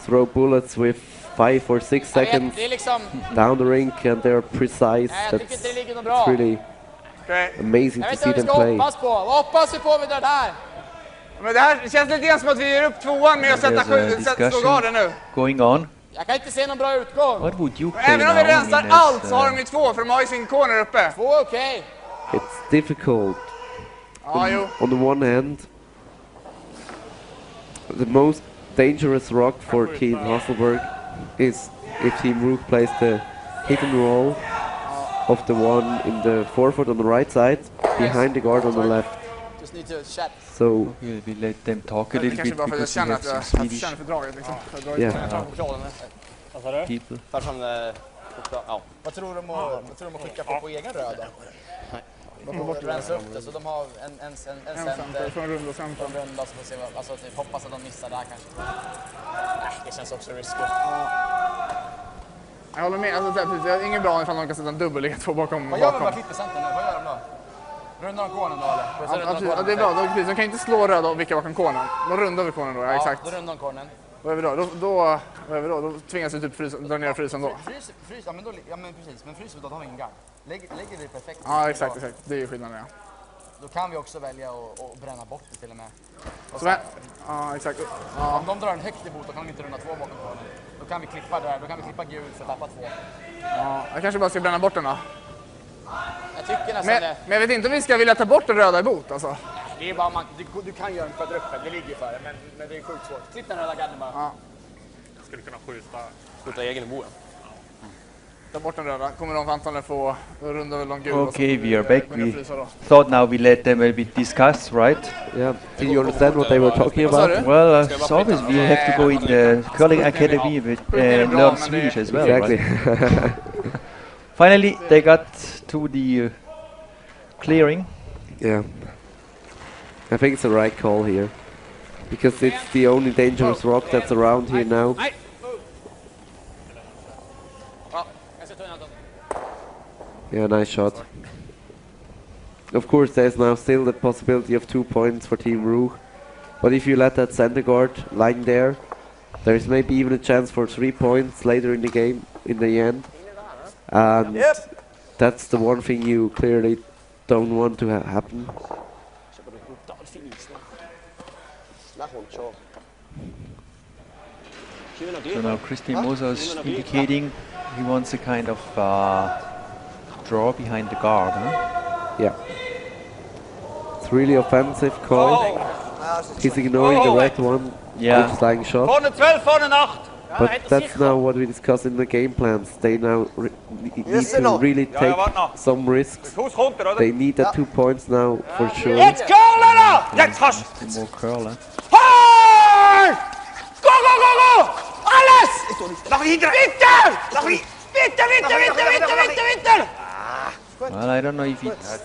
throw bullets with 5 or 6 seconds down the rink and they're precise. That's really amazing to see them play. Men det här känns lite grann som att vi ger upp 2:an med att slå garden nu. Going on. Jag kan inte se någon bra utgång. What would you play även om vi rensar allt så har de ju 2 för de har ju sin corner uppe. 2, okej. It's difficult. On the one hand, the most dangerous rock for Team Hasselborg is if Team Ruch plays the hit and roll of the one in the forefoot on the right side, behind the guard on the left. So we let them talk a little bit because we have some Swedish people. Vad tror de att skicka på egen röd då? De får bort rensa upp det, så de har en center från runda så får se, alltså typ hoppas att de missar där kanske. Det känns också risky. Jag håller med, alltså det är ingen bra ifall de kan sätta en dubbel 2 bakom. Vad gör vi med flippecenter nu? Vad gör de då? Rundar de kornen då eller? Ja, det är bra, de kan inte slå röda och vicka bakom kornen. De rundar vi kornen då, ja, exakt. Då rundar de kornen. Vad är vi då? Då tvingas vi typ dra ner frysen då. Frys, ja men precis, men fryser vi då har vi ingen gard. Lägger vi perfekt. Ja, exakt. Det är ju skillnaden, ja. Då kan vi också välja att bränna bort det till och med. Ja, exakt. Om de drar en högt emot då kan de inte runda 2 bakom kornen. Då kan vi klippa där, då kan vi klippa gul för att tappa 2. Ja, jag kanske bara ska bränna bort den då. Jag tycker nästan det. Men jag vet inte om vi ska vilja ta bort den röda i bot alltså. Det är bara du kan göra en kvadruppel, det ligger för det, men det är sjukt svårt. Klipp den röda garden bara. Ja. Jag skulle kunna skjuta egen i boen. Ta bort den röda, kommer de antagligen få runda väl de gul. Okay, we are back. We thought now we let them a bit discuss, right? Yeah. Did you understand what they were talking about? Well, it's obvious we have to go in the curling academy and learn Swedish as well, exactly. Right? Finally, they got to the clearing. Yeah. I think it's the right call here. Because it's the only dangerous rock that's around here now. Yeah, nice shot. Of course, there's now still the possibility of 2 points for Team Ruch. But if you let that center guard lying there, there's maybe even a chance for 3 points later in the game, in the end. And that's the one thing you clearly don't want to happen. So now Christian Moser is indicating he wants a kind of draw behind the guard, huh? Yeah. It's really offensive call. He's ignoring the red one, Yeah. which is lying shot. Vorne 12, vorne 8. But that's now what we discussed in the game plans. They now need to really take warte noch. some risks. Fuß runter, oder? They need that 2 points now for sure. Jetzt curlen da! Jetzt hast du. Two more curler. Hard! Go, go, go, go! Alles! Nach hinten! Bitte! Nach hinten! Bitte, bitte, bitte, bitte, bitte, bitte! Well, I don't know if it's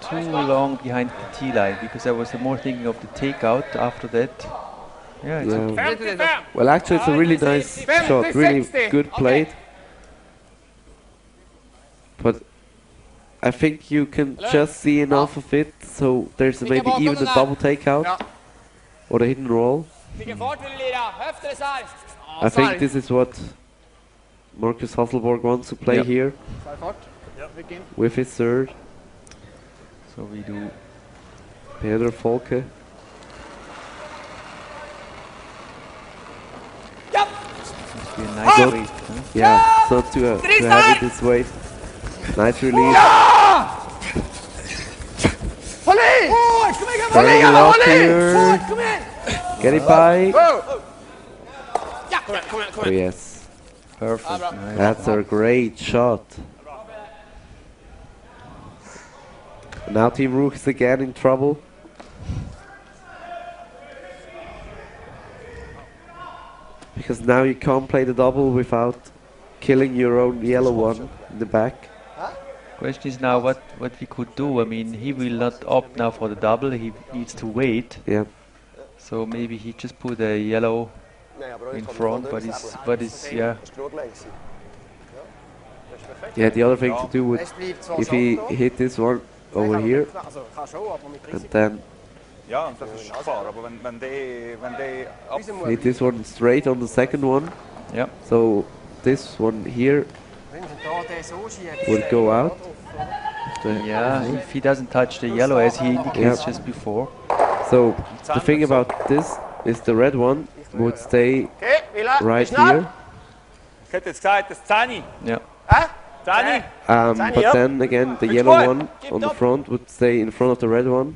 too long behind the T-line, because I was more thinking of the takeout after that. Yeah, it's okay. Yeah. Well, actually, it's a really nice shot, really good played. But I think you can just see enough of it, so there's maybe even a double takeout or a hidden roll. I think this is what Marcus Hasselborg wants to play here with his third. So we do Pedro Volke. must be a nice weight, huh? Yeah, it's not too heavy this weight. Nice release. Turning it off here. Get it by. Oh yes. Perfect. Nice. That's a great shot. Now Team Ruch is again in trouble. Because now you can't play the double without killing your own yellow one in the back. Question is now what we could do. I mean, he will not opt now for the double. He needs to wait. Yeah. So maybe he just put a yellow in front, but it's yeah. Yeah, the other thing to do would, if he hit this one over here, and then Ja, das ist klar, aber wenn die hit this one straight on the second one, Yeah. so this one here would go out. Yeah, if he doesn't touch the yellow as he indicates just before. So the thing about this is the red one would stay right here, Ich hätte jetzt gesagt, das 10. Yeah. 10. but then again the yellow one on the front would stay in front of the red one,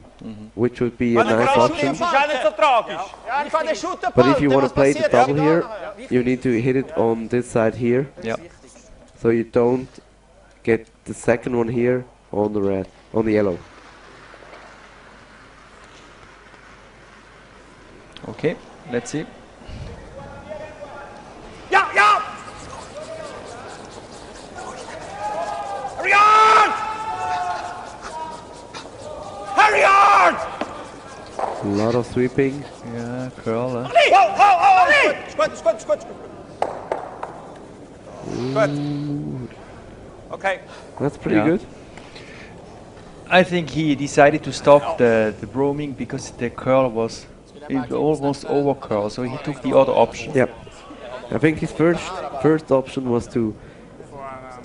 which would be a nice option. ist auch nicht so tragisch. But if you want to play the double here, you need to hit it on this side here, Yeah. so you don't get the second one here on the red, on the yellow. Okay, let's see. Ja, ja! Hurry on! Hurry on! A lot of sweeping. Yeah, curler. Whoa, whoa, whoa! Ist gut, ist gut, ist gut. Gut. Okay. That's pretty Yeah. good. I think he decided to stop the roaming because the curl was almost over curl, so he took the other option. Yep. I think his first option was to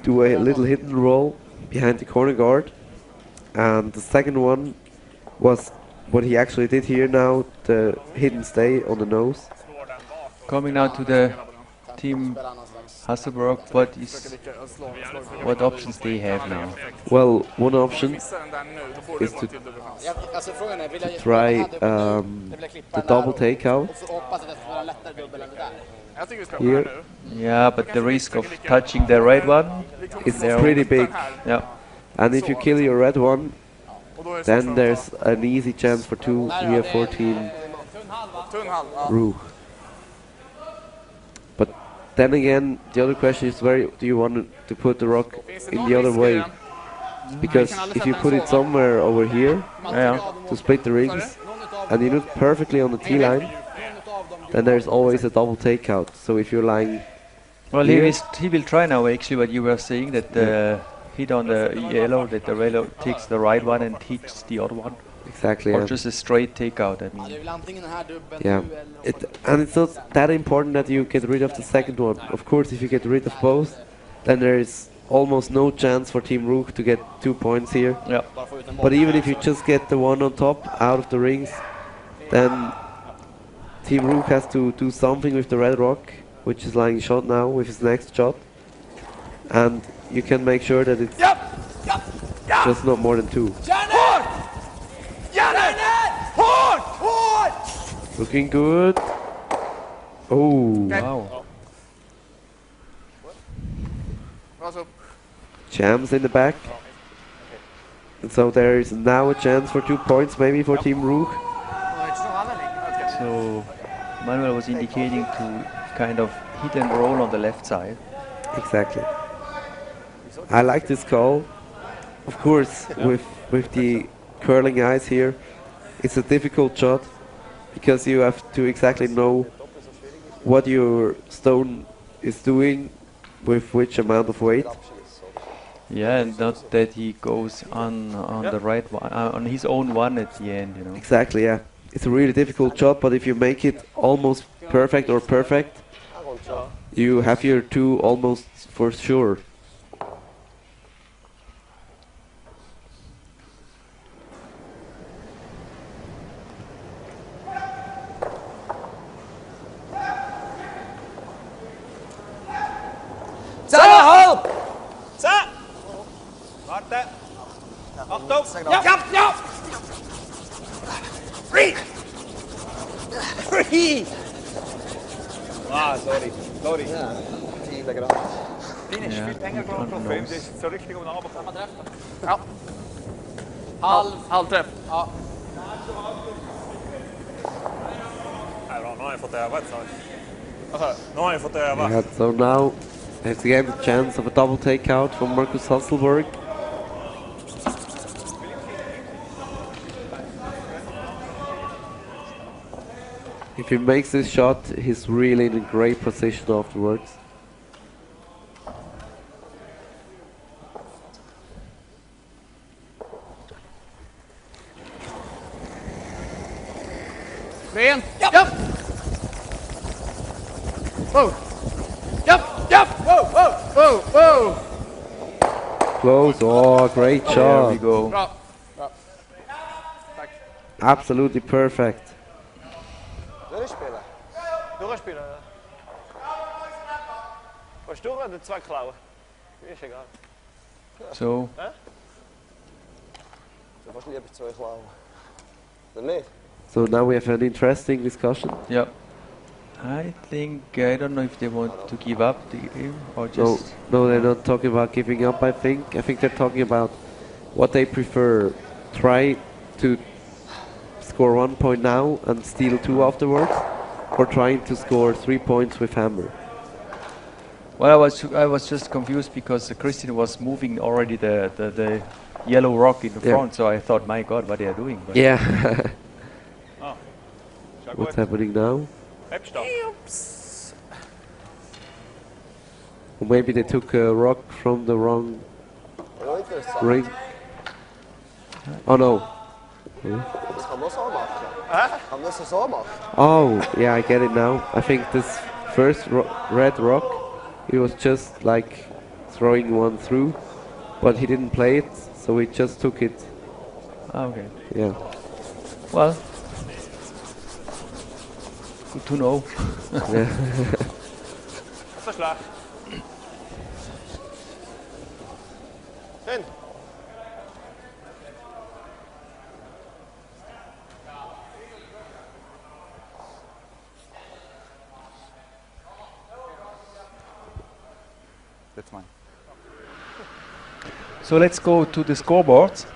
do a little hidden roll behind the corner guard, and the second one was what he actually did here now, the hidden stay on the nose. Coming now to the team Hasselborg, what options they have now? Well, one option is to try the double takeout here. Yeah, but the risk of touching the red one It's there. pretty big, Yeah. and if you kill your red one, then there's an easy chance for two here for Team Ruch. But then again, the other question is where do you want to put the rock in the other way? Because if you put it somewhere over here Yeah. to split the rings, and you look perfectly on the T-line, then there's always a double takeout. So if you're lying, Well, here, he will try now actually what you were saying, that the hit on the yellow, that the yellow takes the right one and hits the other one. exactly, Or yeah. just a straight takeout, I mean. Yeah, and it's not that important that you get rid of the second one. Of course, if you get rid of both, then there is almost no chance for Team Ruch to get 2 points here. Yeah. But even if you just get the one on top out of the rings, then Team Ruch has to do something with the red rock, which is lying shot now with his next shot. And you can make sure that it's just not more than 2. Looking good. Oh, Wow. Jams in the back. And so there is now a chance for 2 points maybe for Team Ruch. So Manuel was indicating to kind of hit and roll on the left side. Exactly. I like this call. Of course, with the curling eyes here, it's a difficult shot because you have to exactly know what your stone is doing with which amount of weight. Yeah, and not that he goes on the right one, on his own one at the end, you know. Exactly, yeah. It's a really difficult shot, but if you make it almost perfect or perfect, you have your 2 almost for sure. Warte! Achtung! Ja! Free! Free! Ah, sorry. Deine ist viel enger gelaufen auf ihm, das ist so richtig um Abend. Kann man treffen? Ja. Halvträff. Ja, bra. Nu har jag fått öva ett tag. Nu har jag fått öva. Yeah, so now there's again the chance of a double takeout from Markus Hasselborg. If he makes this shot, he's really in a great position afterwards. Ben. Japp. Whoa. Japp. Whoa. Close. Oh, great There shot. we go. Bra. Absolutely perfect. Durchspielen. Was du oder 2 klauen? Mir ist egal. So, Fast lieber 2 klauen. Oder nicht? So now we have an interesting discussion. yeah. I think, I don't know if they want to give up the game or No, just... no, they're not talking about giving up. I think they're talking about what they prefer. Try to score 1 point now and steal 2 afterwards, or trying to score 3 points with hammer. Well, I was just confused because Christian was moving already the yellow rock in the Yeah. front, so I thought, my God, what they are doing. But Yeah. Schau What's gut. happening now? Bleib Or maybe they took a rock from the wrong Ja, interessant. ring. Oh no. Das kann man so machen. Kann man das so machen? Oh, yeah, I get it now. I think this first red rock, he was just like throwing one through, but he didn't play it, so he just took it. okay. Yeah. Well, good to know. Yeah. so schlecht. Schön. That's mine. So let's go to the scoreboards.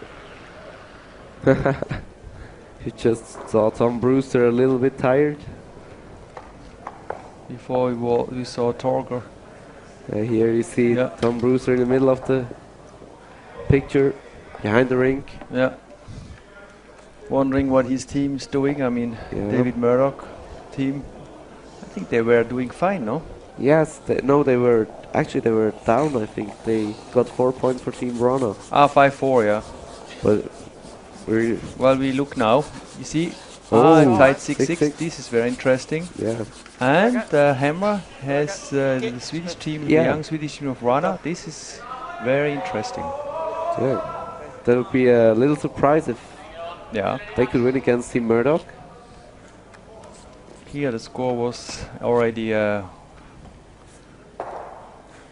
You just saw Tom Brewster a little bit tired. Before we saw Torger. Here you see Yeah. Tom Brewster in the middle of the picture, behind the rink. Yeah. Wondering what his team's doing. I mean, Yeah. David Murdoch team. I think they were doing fine, no? Yes, they were actually they were down. I think they got 4 points for Team Brana, 5-4, yeah. but we Well, we look now. You see, Oh, tied 6-6. 6-6. This is very interesting. yeah. And Hammer has the Swedish team, the Yeah. young Swedish team of Rana. This is very interesting. Yeah, that would be a little surprise if Yeah. they could win against Team Murdoch. Here the score was already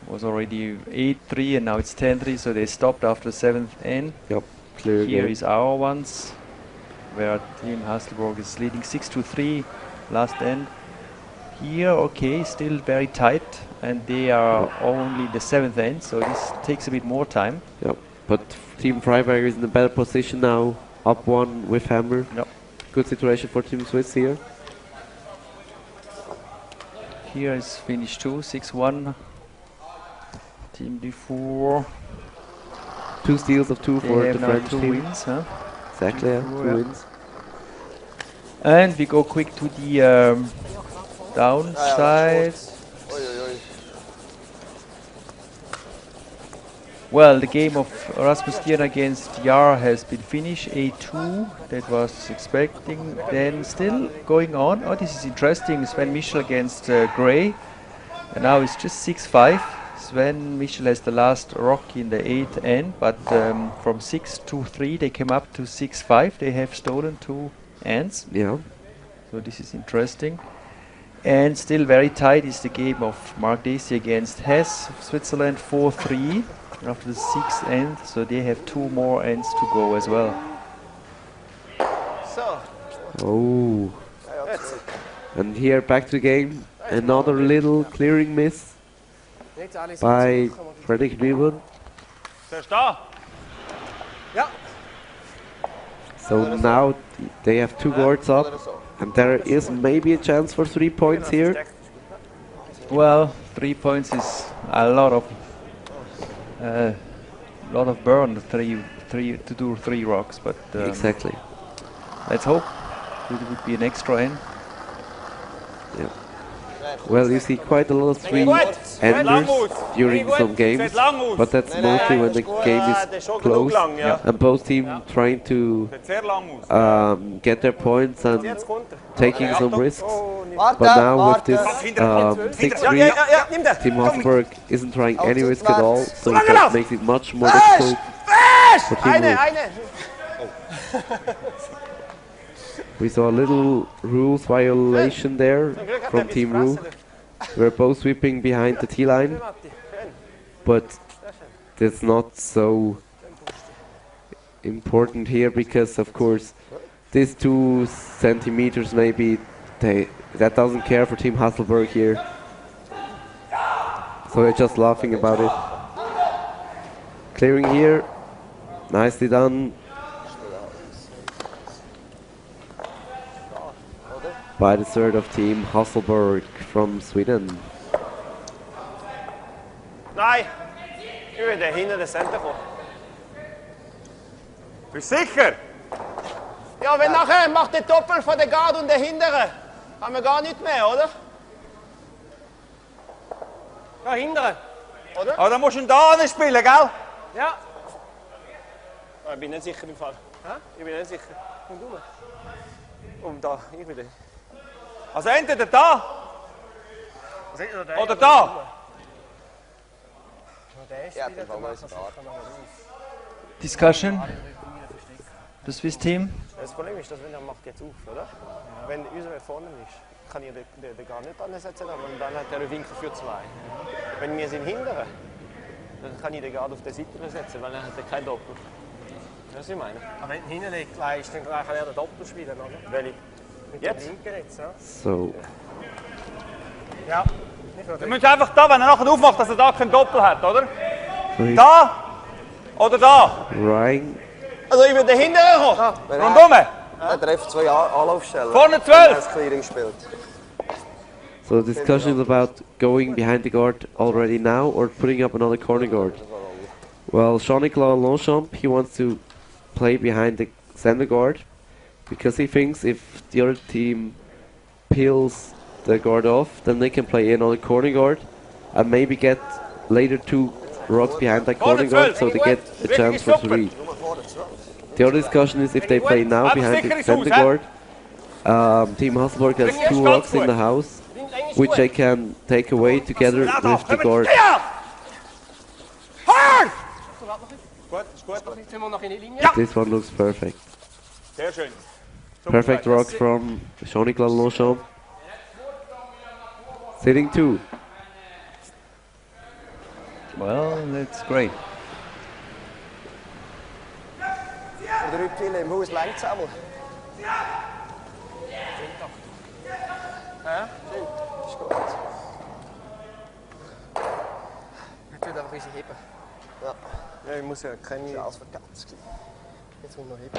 Was already 8-3 and now it's 10-3, so they stopped after 7th end. Yep, clear Here game. is our ones, where Team Hasselborg is leading 6-3 last end. Here, okay, still very tight, and they are only the 7th end, so this takes a bit more time. Yep, but Team Freiberg is in a better position now, up 1 with hammer. Yep. Good situation for Team Swiss here. Here is finish 2, 6-1. Team D4. 2 steals of 2 They for have the now French 2 team. wins, huh? Exactly, yeah, 2 Yeah. wins. And we go quick to the downside. Well, the game of Rasmus Dien against Jar has been finished, 8-2. That was expecting. Then still going on. Oh, this is interesting. Sven Michel against Gray. And now it's just 6-5. Sven Michel has the last rock in the 8th end, but from 6-3 they came up to 6-5. They have stolen 2 ends. Yeah. So this is interesting. And still very tight is the game of Mark Dacey against Hess of Switzerland, 4-3 after the 6th end. So they have 2 more ends to go as well. So. Oh. And here back to the game. Another little clearing miss by Fredrik Newman. So now they have 2 guards up, and there is maybe a chance for 3 points here. Well, 3 points is a lot of burn. To do 3 rocks, but Exactly. let's hope it would be an extra end. Yeah. Well, you see quite a lot of 3-enders during some games, but that's mostly when the game is close and both teams trying to get their points and taking some risks. But now with this 6-3, Team Hasselborg isn't trying any risk at all, so that makes it much more difficult for Team Ruch. We saw a little rules violation there from Team Ruch. We're both sweeping behind the T-line, but that's not so important here because, of course, these 2 centimeters maybe, that doesn't care for Team Hasselborg here. So they're just laughing about it. Clearing here, nicely done. By the third of Team Hasselborg from Sweden. Nein, ich würde hinter den Center kommen. Bist du sicher? Ja, wenn nachher macht der Doppel von der Guard und der Hintere, haben wir gar nichts mehr, oder? Ja, Hintere, oder? Aber dann musst du ihn da spielen, gell? Ja. Ich bin nicht sicher im Fall. Ich bin nicht sicher. Und du? Und da, ich wieder. Also entweder da oder da. Discussion? The Swiss team? Das Problem ist, dass wenn er macht jetzt auf, oder? Ja. Wenn unser vorne ist, kann ich den gar nicht ansetzen, und dann hat er einen Winkel für 2. Ja. Wenn wir sind hindern, dann kann ich den gerade auf der Seite setzen, weil er hat kein Doppel. Das ist, was ich meine. Aber wenn du hinten legst, dann kann er den Doppel spielen, oder? Welche? Jetzt? So. Ja. Du musst einfach da, wenn er nachher aufmacht, dass er da kein Doppel hat, oder? So da oder da? Ryan. Also ich würde hinterher kommen. Rundum. Er trifft 2 Anlaufstellen. Vorne 12. Wenn er das Clearing spielt. So the discussion is about going behind the guard already now or putting up another corner guard. Well, Jean-Nicolas Longchamp, he wants to play behind the center guard because he thinks if the other team peels the guard off, then they can play another corner guard and maybe get later 2 rocks behind that corner guard, so they get a chance for 3. The other discussion is if they play now behind the center guard, Team Hasselborg has 2 rocks in the house, which they can take away together with the guard. Hard! This one looks perfect. Perfect rocks from Jean-Nicolas Longchamp. Sitting 2. Well, that's great. Der Rübtile im Haus längt zusammen. Ja? Ist gut. Ich tue einfach unsere Heben. Ja, Ja, ich muss ja keine... das war alles verkehrt. Jetzt muss ich noch heben.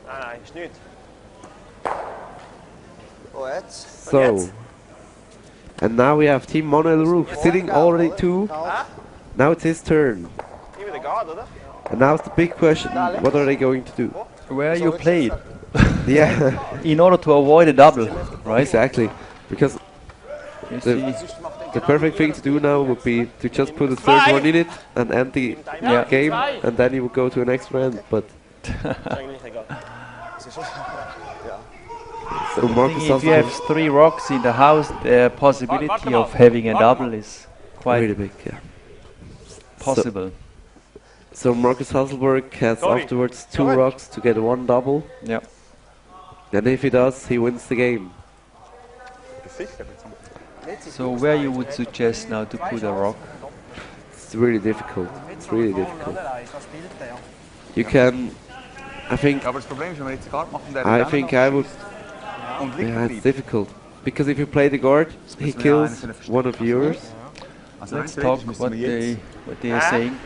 Nein, ist nicht. Oh, jetzt? So, and now we have Team Manuel Ruch sitting already two. Now it's his turn. Ich wieder Guard, oder? And now it's the big question, what are they going to do? Where you played Yeah, in order to avoid a double, right? exactly. Because You the, see, the perfect thing to do now would be to just put a third one in it and end the Yeah. game, and then you would go to an extra end. But Eigentlich egal. so Marcus if you have Hasselborg 3 rocks in the house, the possibility of having a double is really quite big. Yeah. possible. So Marcus Hasselborg has Sorry. afterwards 2 rocks to get 1 double, Yeah. and if he does, he wins the game. So where you would suggest now to put a rock? It's really difficult. It's really difficult. You can, I think, Ja, aber das Problem ist, wenn man jetzt die Karte macht und der I think I would. und liegt Yeah, it's bleibt. difficult because if you play the guard, he kills one of yours. Also Let's rein talk theoretisch what müssen wir jetzt- they are saying.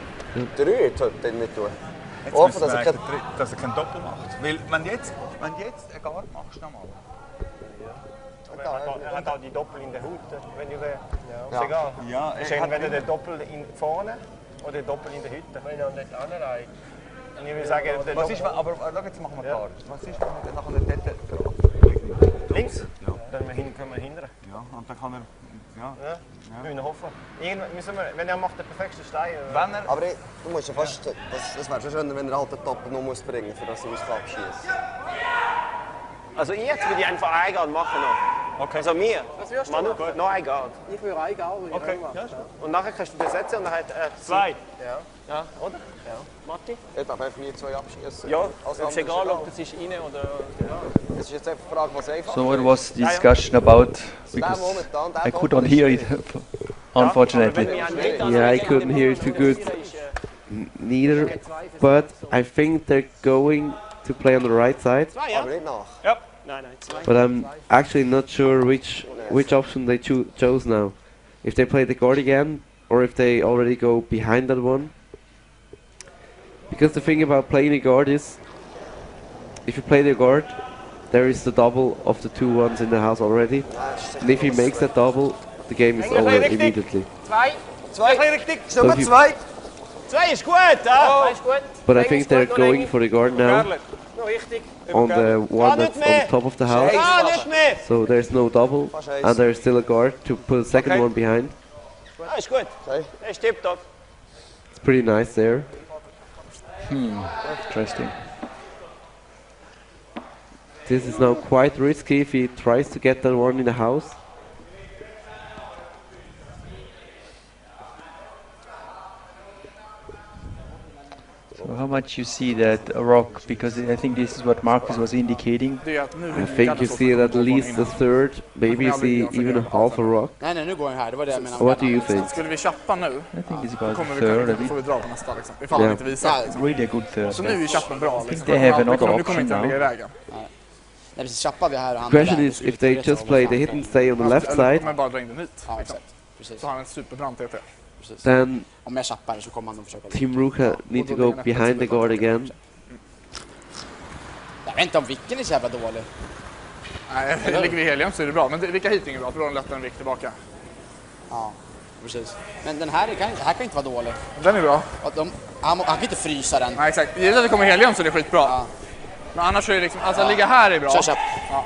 3 sollte den nicht tun. Jetzt Offen, müssen dass wir er eigentlich kein... dass er keinen Doppel macht. Weil wenn jetzt eine Guard machst, nochmal. Er hat auch die Doppel in der Hut, wenn du will. Ja. Ist egal. Ja, Ist entweder der Doppel vorne oder der Doppel in der Hütte. Wenn er nicht anreicht. Und ich will sagen, der Was ist, Doppel aber schau, jetzt machen wir klar. Was ist, wenn wir dann nachher dort links, Ja. dann können wir hindern. Ja, und dann kann er... Ja. Ja. Wir müssen hoffen. Irgendwann müssen wir, wenn er macht den perfekten Stein. Wenn er... Aber du musst ja fast... Das wäre schon schöner, wenn er halt den Doppel noch muss bringen muss, für das er uns abschießt. Also jetzt würde ich einfach ein Guard machen noch. Okay. Also mir, Was wirst du Manu, machen? noch ein Guard. Ich würde eine Gaul. Okay. Und nachher kannst du besetzen und dann hat er 2. Ja. Ja, oder? Ja. Matti? Er darf einfach nie 2 abschießen. Ja, Alles es ist andere egal, ob das ist rein oder... Ja. Es ist jetzt einfach die Frage, was einfach So what was the discussion about? Because momentan, der I could not hear it, unfortunately. Yeah, I couldn't hear it too good neither, but I think they're going to play on the right side. Zwei, ja? Aber nicht nach. Ja. Nein, nein, 2. But I'm actually not sure which option they chose now. If they play the guard again, or if they already go behind that one. Because the thing about playing a guard is, if you play the guard, there is the double of the 2 ones in the house already. And if he makes that double, the game is over immediately. 2. Richtig. Ist Nummer So 2. 2 ist gut, ja? Ist gut. But I think they're going for the guard now, Noch richtig. on the one that's on top of the house. Ah, nicht mehr! So there's no double, and there's still a guard to put a second one behind. Ah, ist gut. Okay. Ist tipptopp. It's pretty nice there. Interesting. This is now quite risky if he tries to get that one in the house. So how much you see that a rock? Because I think this is what Marcus was indicating. Det är att nu I think you see at least a third, maybe you see even half a rock. Nej, nu går jag här. Det var det jag menade. What do you think? Skulle vi chappa nu, I think it's about kommer a vi third. kunna, I får vi think dra på nästa liksom. Ifall han Ja. inte visar. really a good third. Så nu är ju chappen bra liksom. they have Nu another kommer option inte han now. ligga i vägen. Nej, precis. Chappar vi här och han Question där, is så skulle if they vi få just rätt play om the han hit and stay on the left Eller side, kommer bara dra in den hit. Ja, Liksom. exakt. Precis. Så har han en superbrant TT. Precis. then Om jag chappar så kommer han nog försöka... Team Ruch need to go behind the guard again. Jag vet inte om vicken är så jävla dålig. Nej, ligger vi helium så är det bra. Men vilka heating är bra? För då har de lätt en vikt tillbaka. Ja, precis. Men den här kan inte vara dålig. Den är bra. Och han kan inte frysa den. Nej, exakt. Givet att det kommer helium så är det skitbra. Ja. Men annars är det liksom, alltså ligga här är bra. Kör chapp. Ja.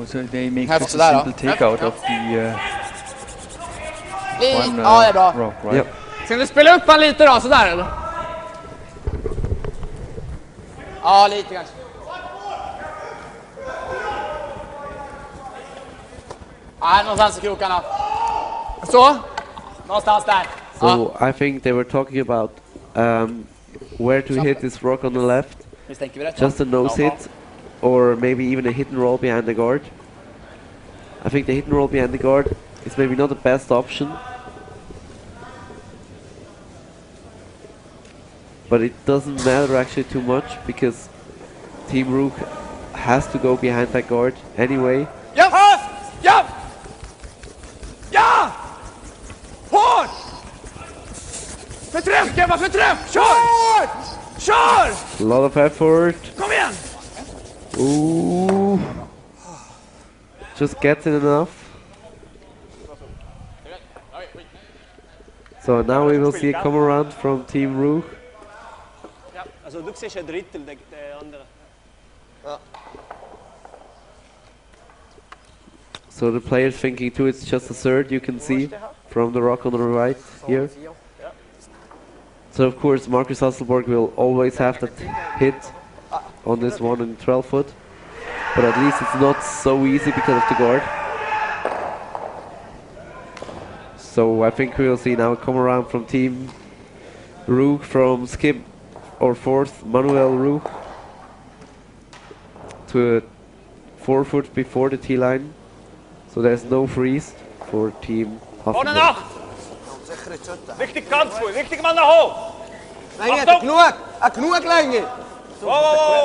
Also they make Här just också a där, simple takeout of the one Ja, det är bra. rock, right? Yep. Ska du spela upp han lite då, sådär eller? Ja, lite kanske. Ja, någonstans i krokarna. Så. Någonstans där. So I think they were talking about where to hit this rock on the left. just a nose hit, or maybe even a hit and roll behind the guard. I think the hit and roll behind the guard is maybe not the best option, but it doesn't matter actually too much because Team Ruch has to go behind that guard anyway. Ja! Ja! Ja! Hårt! Förtryck, Ebba, förtryck! Kör! Kör! A lot of effort. Kom igen! Ooh. Just gets it enough. So now we will see a come around from Team Ruch. Ja, also du siehst ein Drittel der andere. Ja. So the players thinking too it's just a third, you can see from the rock on the right here. So of course Marcus Hasselborg will always have that hit on this 1 in 12 foot. But at least it's not so easy because of the guard. So I think we'll see now come around from Team Ruch from skip or fourth Manuel Ruch to a 4 foot before the T-line. So there's no freeze for Team Vorne Hasselborg. nach! Richtig ganz gut, richtig mal nach hoch! Länge, genug! Genug Länge! Wow, wow, wow!